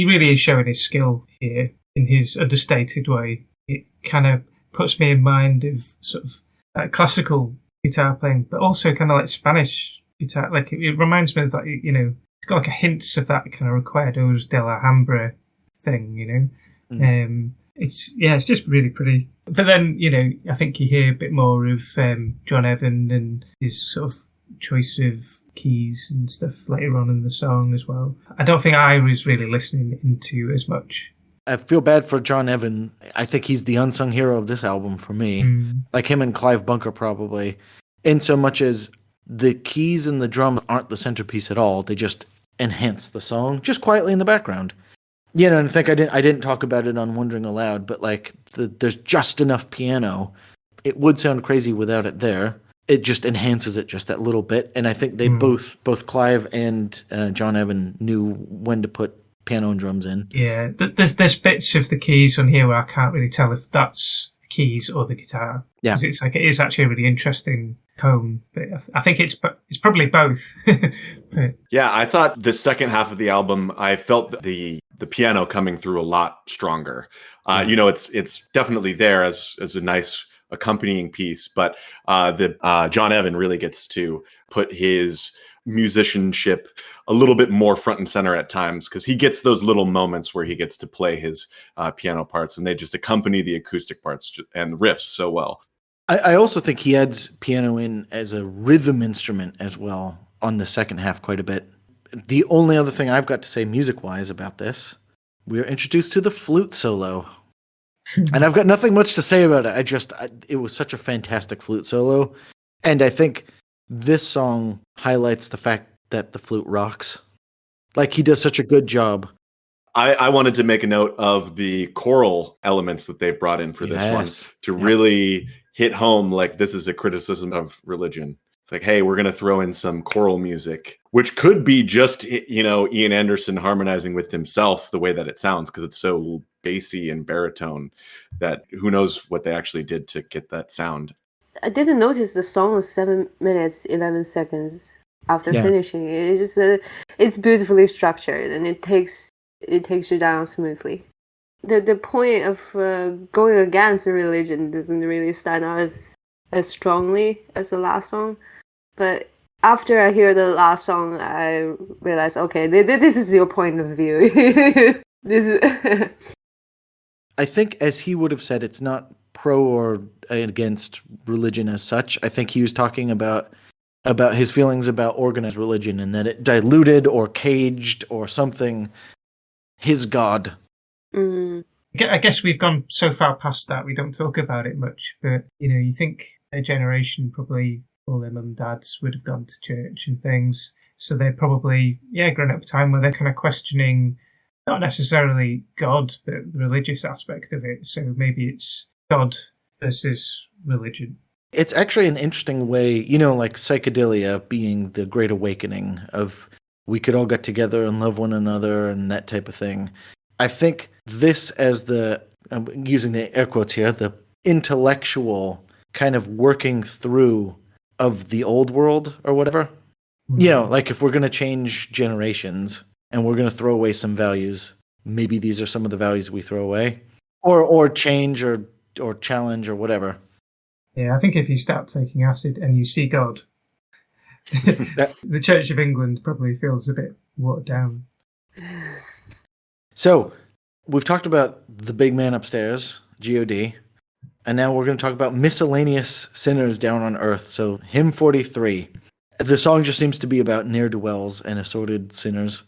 really is showing his skill here in his understated way. It kind of puts me in mind of sort of classical guitar playing, but also kind of like Spanish guitar. It reminds me of that, it's got like a hints of that kind of Recuerdos de la Alhambra thing, It's just really pretty. But then, I think you hear a bit more of John Evan and his sort of choice of keys and stuff later on in the song as well. I don't think I was really listening into as much. I feel bad for John Evan. I think he's the unsung hero of this album for me. Like him and Clive Bunker probably. In so much as the keys and the drums aren't the centerpiece at all. They just enhance the song just quietly in the background. And I think I didn't talk about it on Wondering Aloud, but like there's just enough piano. It would sound crazy without it there. It just enhances it just that little bit. And I think they both Clive and John Evan knew when to put piano and drums in. Yeah, there's bits of the keys on here where I can't really tell if that's the keys or the guitar. Yeah, it's like it is actually a really interesting tone, but I think it's probably both. But, yeah, I thought the second half of the album, I felt the piano coming through a lot stronger. It's definitely there as a nice accompanying piece, but John Evan really gets to put his musicianship a little bit more front and center at times, because he gets those little moments where he gets to play his piano parts, and they just accompany the acoustic parts and riffs so well. I also think he adds piano in as a rhythm instrument as well on the second half quite a bit. The only other thing I've got to say music-wise about this, we are introduced to the flute solo. And I've got nothing much to say about it. It was such a fantastic flute solo. And I think this song highlights the fact that the flute rocks. Like, he does such a good job. I wanted to make a note of the choral elements that they've brought in for this one to really hit home. Like, this is a criticism of religion. It's like, hey, we're going to throw in some choral music, which could be just, Ian Anderson harmonizing with himself the way that it sounds, because it's so bassy and baritone that who knows what they actually did to get that sound. I didn't notice the song was 7 minutes, 11 seconds after finishing. It's just it's beautifully structured, and it takes you down smoothly. The point of going against religion doesn't really stand out as strongly as the last song, but after I hear the last song, I realized, okay, this is your point of view. I think, as he would have said, it's not pro or against religion as such. I think he was talking about his feelings about organized religion, and that it diluted or caged or something his God. I guess we've gone so far past that we don't talk about it much, but you think a generation, probably all their mum and dads would have gone to church and things, so they're probably grown up a time where they're kind of questioning not necessarily God, but the religious aspect of it. So maybe it's God versus religion. It's actually an interesting way, like psychedelia being the great awakening of we could all get together and love one another and that type of thing. I think this, as I'm using the air quotes here, the intellectual kind of working through of the old world or whatever. Like if we're going to change generations and we're going to throw away some values, maybe these are some of the values we throw away or change or challenge or whatever. Yeah, I think if you start taking acid and you see God, the Church of England probably feels a bit watered down. So, we've talked about the big man upstairs, G.O.D., and now we're going to talk about miscellaneous sinners down on earth. So, hymn 43. The song just seems to be about ne'er-do-wells and assorted sinners.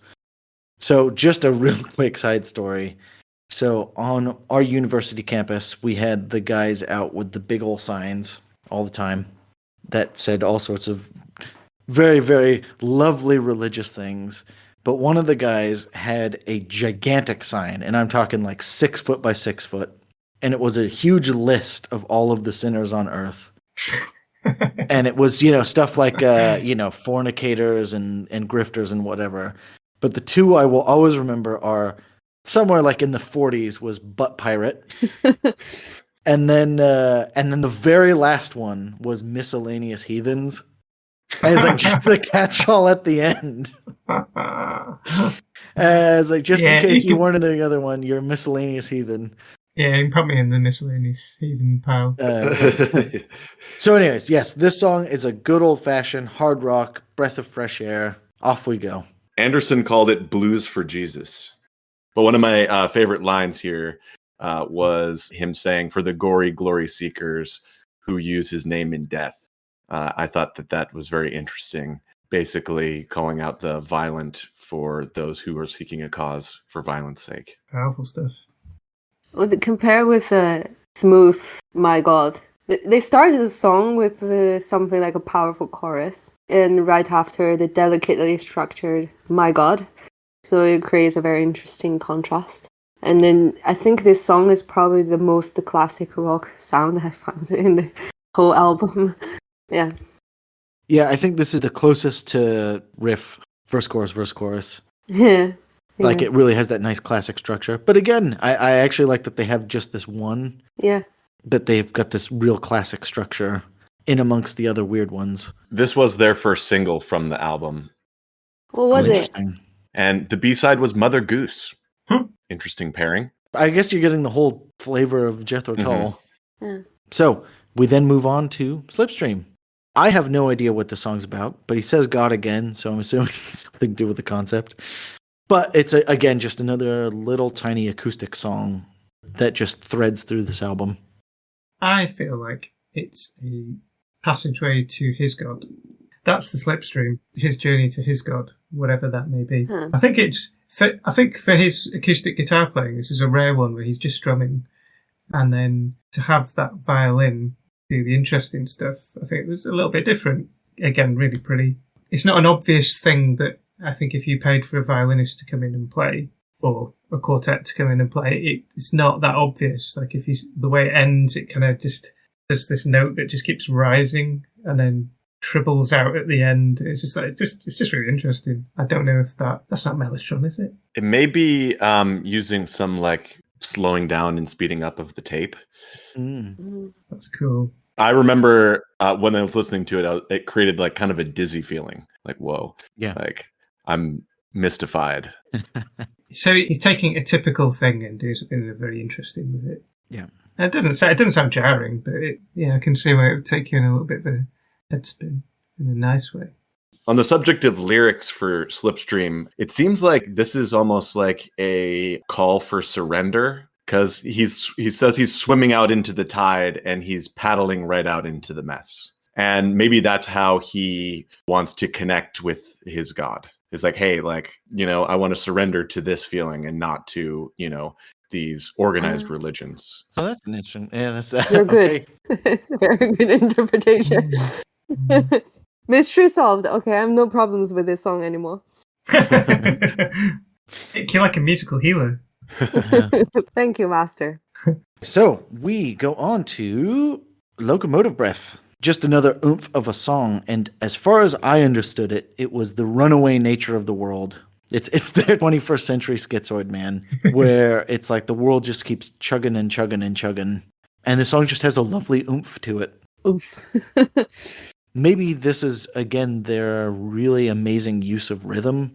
So, just a real quick side story. So, on our university campus, we had the guys out with the big old signs all the time that said all sorts of very, very lovely religious things. But one of the guys had a gigantic sign, and I'm talking like 6 foot by 6 foot. And it was a huge list of all of the sinners on earth. And it was, stuff like, fornicators and grifters and whatever. But the two I will always remember are somewhere like in the 40s was butt pirate. and then the very last one was miscellaneous heathens. And it's like just the catch-all at the end. As like just in case you weren't in the other one, you're a miscellaneous heathen. Yeah, you can put me in the miscellaneous heathen pile. So anyways, yes, this song is a good old-fashioned hard rock, breath of fresh air. Off we go. Anderson called it blues for Jesus. But one of my favorite lines here was him saying, "For the gory glory seekers who use his name in death." I thought that was very interesting. Basically calling out the violent for those who are seeking a cause for violence sake. Powerful stuff. Well, compare with Smooth, My God. They started the song with something like a powerful chorus, and right after the delicately structured My God. So it creates a very interesting contrast. And then I think this song is probably the most classic rock sound I found in the whole album. Yeah. Yeah, I think this is the closest to riff, verse, chorus. Yeah. Like it really has that nice classic structure. But again, I actually like that they have just this one. Yeah. That they've got this real classic structure in amongst the other weird ones. This was their first single from the album. What was it? Interesting. And the B-side was Mother Goose. Interesting pairing. I guess you're getting the whole flavor of Jethro Tull. Yeah. So we then move on to Slipstream. I have no idea what the song's about, but he says God again, so I'm assuming it's something to do with the concept. But it's, again, just another little tiny acoustic song that just threads through this album. I feel like it's a passageway to his God. That's the Slipstream, his journey to his God, whatever that may be. I think for his acoustic guitar playing, this is a rare one where he's just strumming, and then to have that violin do the interesting stuff, I think it was a little bit different. Again, really pretty. It's not an obvious thing that I think if you paid for a violinist to come in and play, or a quartet to come in and play, it's not that obvious. Like if you, the way it ends, it kind of just, there's this note that just keeps rising and then triples out at the end. It's just like, it's just really interesting. I don't know if that's not Mellotron, is it? It may be using some like slowing down and speeding up of the tape. That's cool. I remember when I was listening to it, it created like kind of a dizzy feeling. Like, whoa. Yeah. Like I'm mystified. So he's taking a typical thing and doing something very interesting with it. Yeah. And it doesn't sound jarring, but I can see where it would take you in a little bit of a head spin in a nice way. On the subject of lyrics for Slipstream, it seems like this is almost like a call for surrender, because he says he's swimming out into the tide and he's paddling right out into the mess. And maybe that's how he wants to connect with his God. It's like, hey, like, I want to surrender to this feeling and not to, these organized religions. Oh, that's an interesting. Yeah, that's You're good. It's a very good interpretation. Mystery solved. Okay, I have no problems with this song anymore. You're like a musical healer. Thank you, Master. So we go on to Locomotive Breath. Just another oomph of a song, and as far as I understood it, it was the runaway nature of the world. It's their 21st century schizoid, man, where it's like the world just keeps chugging and chugging and chugging, and the song just has a lovely oomph to it. Oomph. Maybe this is, again, their really amazing use of rhythm,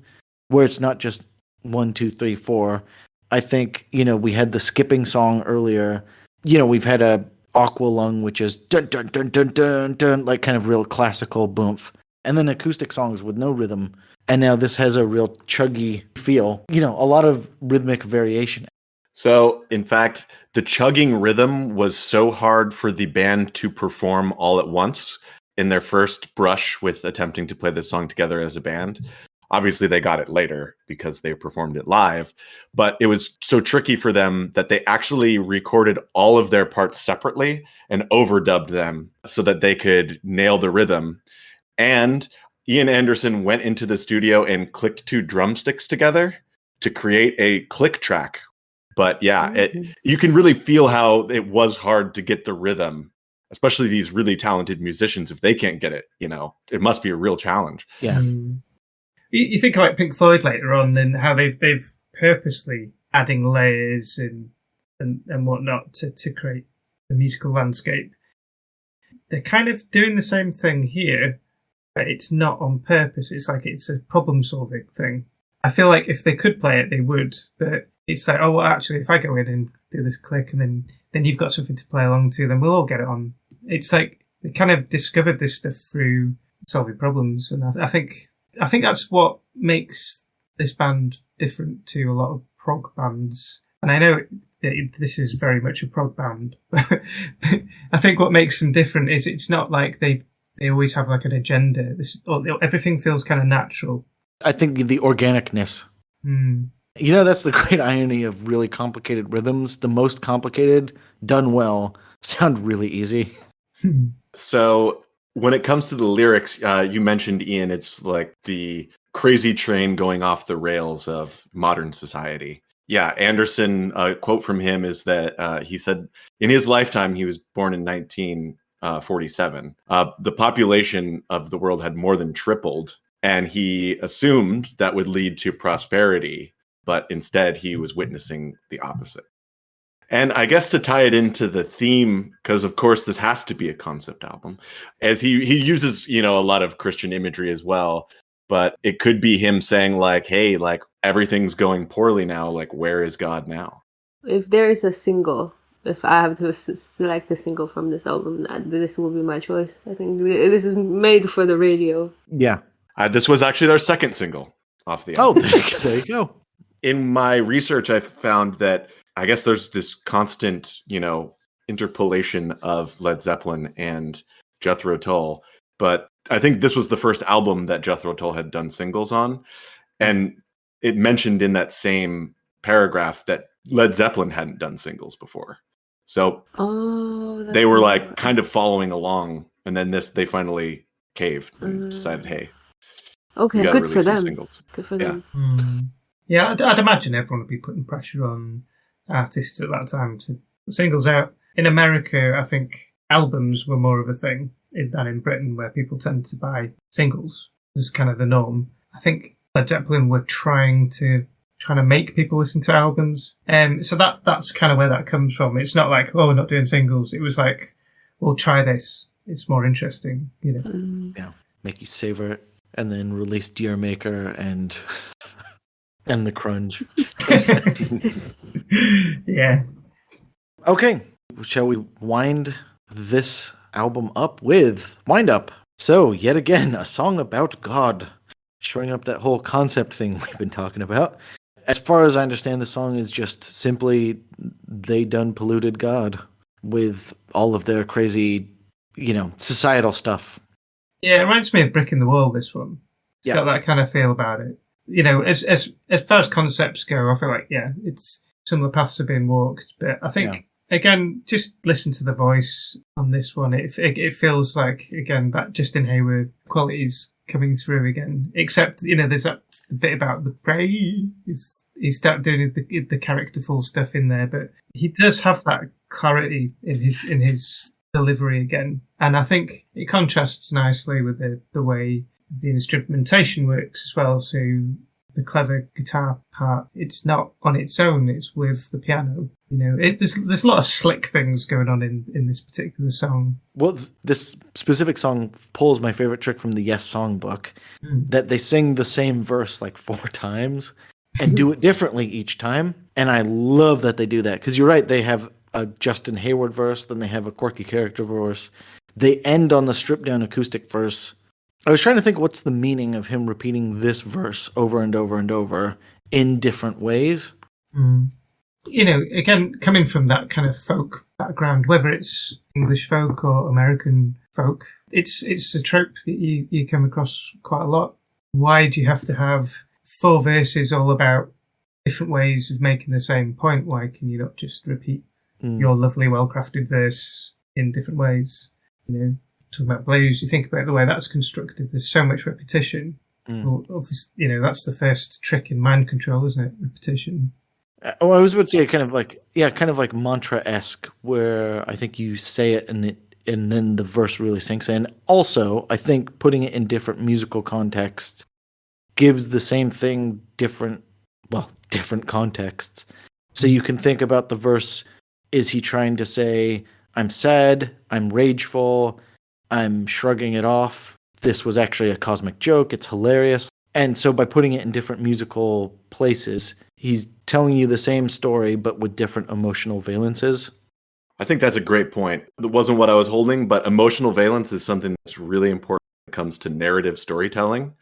where it's not just 1, 2, 3, 4. I think, we had the skipping song earlier. We've had a Aqualung, which is dun dun dun dun dun dun, like kind of real classical boomf, and then acoustic songs with no rhythm. And now this has a real chuggy feel. A lot of rhythmic variation. So, in fact, the chugging rhythm was so hard for the band to perform all at once in their first brush with attempting to play this song together as a band. Obviously, they got it later because they performed it live, but it was so tricky for them that they actually recorded all of their parts separately and overdubbed them so that they could nail the rhythm. And Ian Anderson went into the studio and clicked 2 drumsticks together to create a click track. But yeah, you can really feel how it was hard to get the rhythm, especially these really talented musicians. If they can't get it, it must be a real challenge. Yeah. You think like Pink Floyd later on, and how they've purposely adding layers and whatnot to create the musical landscape. They're kind of doing the same thing here, but it's not on purpose. It's like it's a problem-solving thing. I feel like if they could play it, they would, but it's like, oh, well, actually, if I go in and do this click, and then you've got something to play along to, then we'll all get it on. It's like they kind of discovered this stuff through solving problems, and I think that's what makes this band different to a lot of prog bands. And I know this is very much a prog band. I think what makes them different is it's not like they always have like an agenda. Everything feels kind of natural. I think the organicness. You know, that's the great irony of really complicated rhythms. The most complicated, done well, sound really easy. So when it comes to the lyrics, you mentioned, Ian, it's like the crazy train going off the rails of modern society. Yeah, Anderson, a quote from him is that he said in his lifetime, he was born in 1947. The population of the world had more than tripled, and he assumed that would lead to prosperity, but instead he was witnessing the opposite. And I guess to tie it into the theme, because of course this has to be a concept album, as he uses, a lot of Christian imagery as well. But it could be him saying like, hey, like everything's going poorly now. Like, where is God now? If there is a single, if I have to select a single from this album, this will be my choice. I think this is made for the radio. Yeah. This was actually their second single off the album. Oh, there you go. In my research, I found that I guess there's this constant, interpolation of Led Zeppelin and Jethro Tull. But I think this was the first album that Jethro Tull had done singles on. And it mentioned in that same paragraph that Led Zeppelin hadn't done singles before. So they were like kind of following along. And then they finally caved and decided, hey, okay, good for them. Singles. Good for them. Yeah, I'd imagine everyone would be putting pressure on artists at that time to put singles out. In America, I think albums were more of a thing than in Britain, where people tend to buy singles. This is kind of the norm. I think Led Zeppelin were trying to make people listen to albums. So that's kind of where that comes from. It's not like, oh, we're not doing singles. It was like, well, try this. It's more interesting, Yeah, make you savor it, and then release Dear Maker and the crunge. Yeah. Okay, shall we wind this album up with Wind Up? So, yet again, a song about God, showing up that whole concept thing we've been talking about. As far as I understand, the song is just simply they done polluted God with all of their crazy, societal stuff. Yeah, it reminds me of Brick in the Wall, this one. It's got that kind of feel about it. As far as concepts go, I feel like, it's similar paths are being walked. But I think, again, just listen to the voice on this one. It feels like, again, that Justin Hayward quality's coming through again. Except, there's that bit about the praise. He started doing the characterful stuff in there, but he does have that clarity in his delivery again. And I think it contrasts nicely with the way the instrumentation works as well. So the clever guitar part, it's not on its own, it's with the piano. There's a lot of slick things going on in this particular song. Well, this specific song pulls my favorite trick from the Yes songbook, that they sing the same verse like 4 times and do it differently each time. And I love that they do that, because you're right, they have a Justin Hayward verse, then they have a quirky character verse. They end on the stripped down acoustic verse. I was trying to think what's the meaning of him repeating this verse over and over and over in different ways. Again, coming from that kind of folk background, whether it's English folk or American folk, it's a trope that you come across quite a lot. Why do you have to have 4 verses all about different ways of making the same point? Why can you not just repeat your lovely, well-crafted verse in different ways? Talking about blues, you think about the way that's constructed. There's so much repetition. Well, obviously, that's the first trick in mind control, isn't it? Repetition. I was about to say kind of like mantra-esque, where I think you say it and then the verse really sinks in. Also, I think putting it in different musical contexts gives the same thing different contexts. So you can think about the verse. Is he trying to say, I'm sad, I'm rageful, I'm shrugging it off, this was actually a cosmic joke, it's hilarious? And so by putting it in different musical places, he's telling you the same story, but with different emotional valences. I think that's a great point. That wasn't what I was holding, but emotional valence is something that's really important when it comes to narrative storytelling.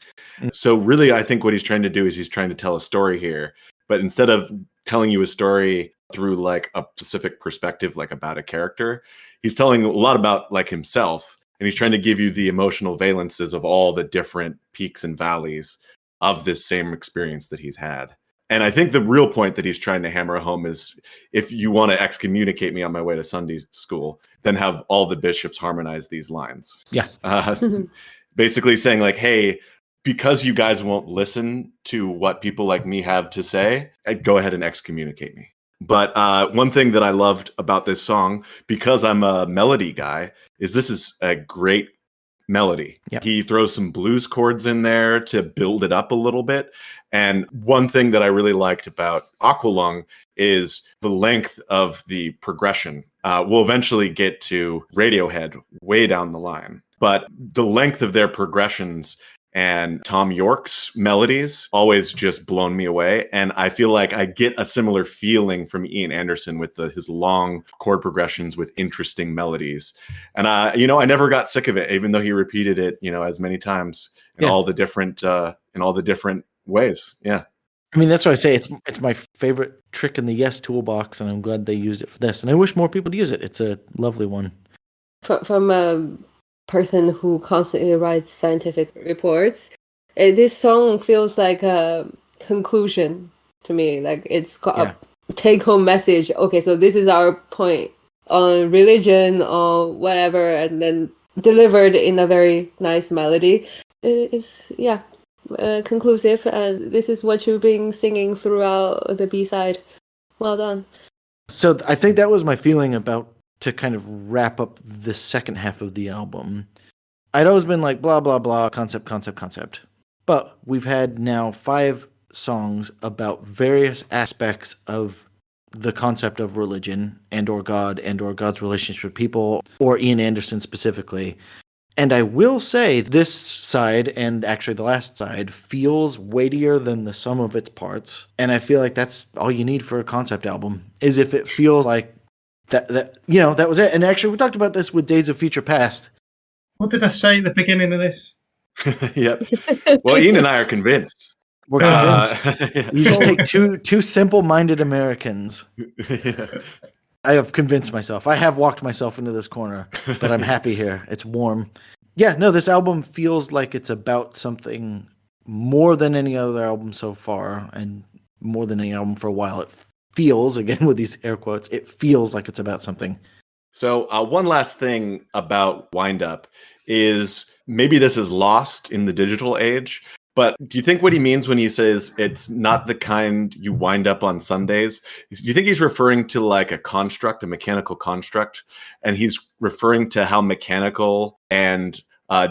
So really, I think what he's trying to do is he's trying to tell a story here. But instead of telling you a story through like a specific perspective, like about a character. He's telling a lot about like himself, and he's trying to give you the emotional valences of all the different peaks and valleys of this same experience that he's had. And I think the real point that he's trying to hammer home is, if you want to excommunicate me on my way to Sunday school, then have all the bishops harmonize these lines. Yeah. Basically saying like, hey, because you guys won't listen to what people like me have to say, go ahead and excommunicate me. But one thing that I loved about this song, because I'm a melody guy, is this is a great melody. Yep. He throws some blues chords in there to build it up a little bit. And one thing that I really liked about Aqualung is the length of the progression. We'll eventually get to Radiohead way down the line, but the length of their progressions and Tom York's melodies always just blown me away. And I feel like I get a similar feeling from Ian Anderson with his long chord progressions with interesting melodies. And I never got sick of it, even though he repeated it, as many times in all the different ways. Yeah. I mean, that's why I say it's my favorite trick in the Yes toolbox, and I'm glad they used it for this. And I wish more people would use it. It's a lovely one. From a person who constantly writes scientific reports, this song feels like a conclusion to me. Like it's got a take-home message. Okay, so this is our point on religion or whatever, and then delivered in a very nice melody. It's conclusive, and this is what you've been singing throughout the B-side. Well done. So I think that was my feeling about, to kind of wrap up the second half of the album. I'd always been like, blah, blah, blah, concept. But we've had now 5 songs about various aspects of the concept of religion and or God and or God's relationship with people, or Ian Anderson specifically. And I will say this side, and actually the last side, feels weightier than the sum of its parts. And I feel like that's all you need for a concept album, is if it feels like that was it. And actually, we talked about this with Days of Future Past. What did I say at the beginning of this? Yep. Well, Ian and I are convinced. We're convinced. You just take two simple-minded Americans. Yeah. I have convinced myself. I have walked myself into this corner, but I'm happy here. It's warm. Yeah, no, this album feels like it's about something more than any other album so far, and more than any album for a while. It feels, again with these air quotes, it feels like it's about something. So one last thing about Wind Up is, maybe this is lost in the digital age, but do you think what he means when he says it's not the kind you wind up on Sundays? Do you think he's referring to like a mechanical construct? And he's referring to how mechanical and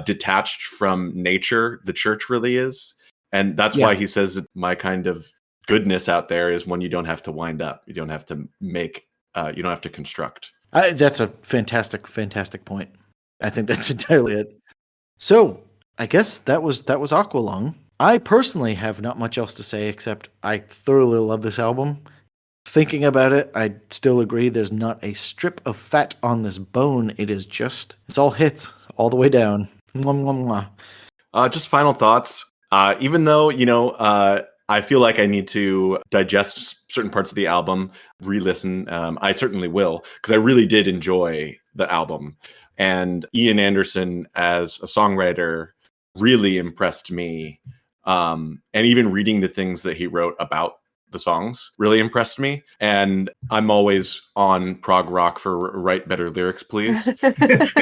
detached from nature the church really is? And that's why he says that my kind of goodness out there is when you don't have to wind up. You don't have to make, you don't have to construct. That's a fantastic point. I think that's entirely it. So I guess that was Aqualung. I personally have not much else to say, except I thoroughly love this album. Thinking about it, I still agree there's not a strip of fat on this bone. It's all hits all the way down. Mwah, mwah, mwah. Just final thoughts. Even though, I feel like I need to digest certain parts of the album, re-listen. I certainly will, because I really did enjoy the album. And Ian Anderson as a songwriter really impressed me. And even reading the things that he wrote about the songs really impressed me. And I'm always on prog rock for write better lyrics, please.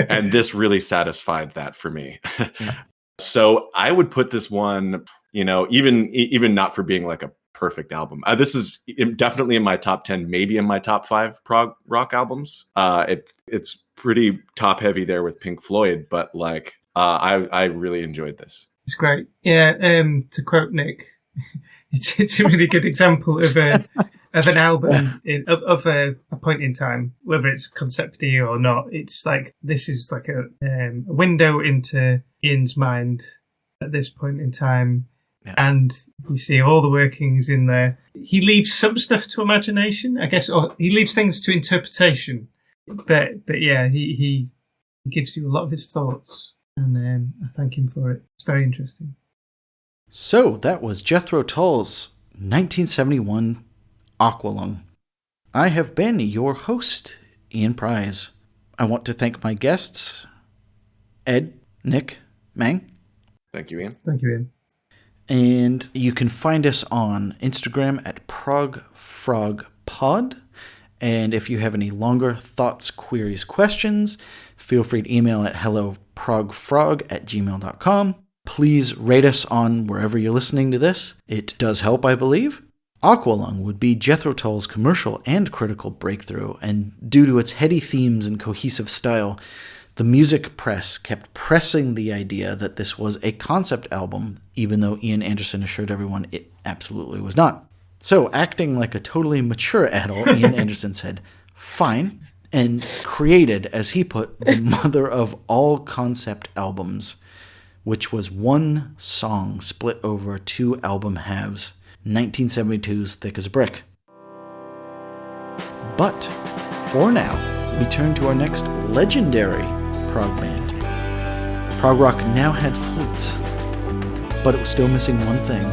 And this really satisfied that for me. Yeah. So I would put this one, even not for being like a perfect album. This is definitely in my top 10, maybe in my top 5 prog rock albums. It's pretty top heavy there with Pink Floyd, but like I really enjoyed this. It's great. Yeah. To quote Nick, it's a really good example of an album of a point in time, whether it's concept-y or not. It's like, this is like a window into Ian's mind at this point in time. Yeah. And you see all the workings in there. He leaves some stuff to imagination, I guess, or he leaves things to interpretation. But yeah, he gives you a lot of his thoughts, and I thank him for it. It's very interesting. So that was Jethro Tull's 1971 Aqualung. I have been your host, Ian Prize. I want to thank my guests, Ed, Nick, Mang. Thank you, Ian. Thank you, Ian. And you can find us on Instagram at ProgFrogPod. And if you have any longer thoughts, queries, questions, feel free to email at helloprogfrog@gmail.com. Please rate us on wherever you're listening to this. It does help, I believe. Aqualung would be Jethro Tull's commercial and critical breakthrough, and due to its heady themes and cohesive style, the music press kept pressing the idea that this was a concept album, even though Ian Anderson assured everyone it absolutely was not. So, acting like a totally mature adult, Ian Anderson said, fine, and created, as he put, the mother of all concept albums, which was one song split over 2 album halves, 1972's Thick as a Brick. But, for now, we turn to our next legendary prog band. Prog rock now had flutes, but it was still missing one thing: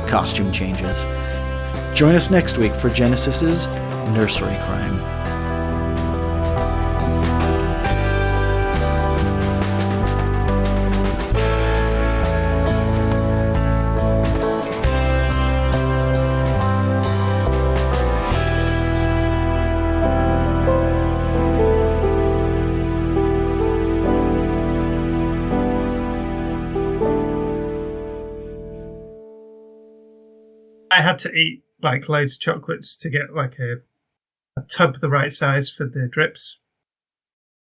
costume changes. Join us next week for Genesis's Nursery Crime. I had to eat like loads of chocolates to get like a tub the right size for the drips.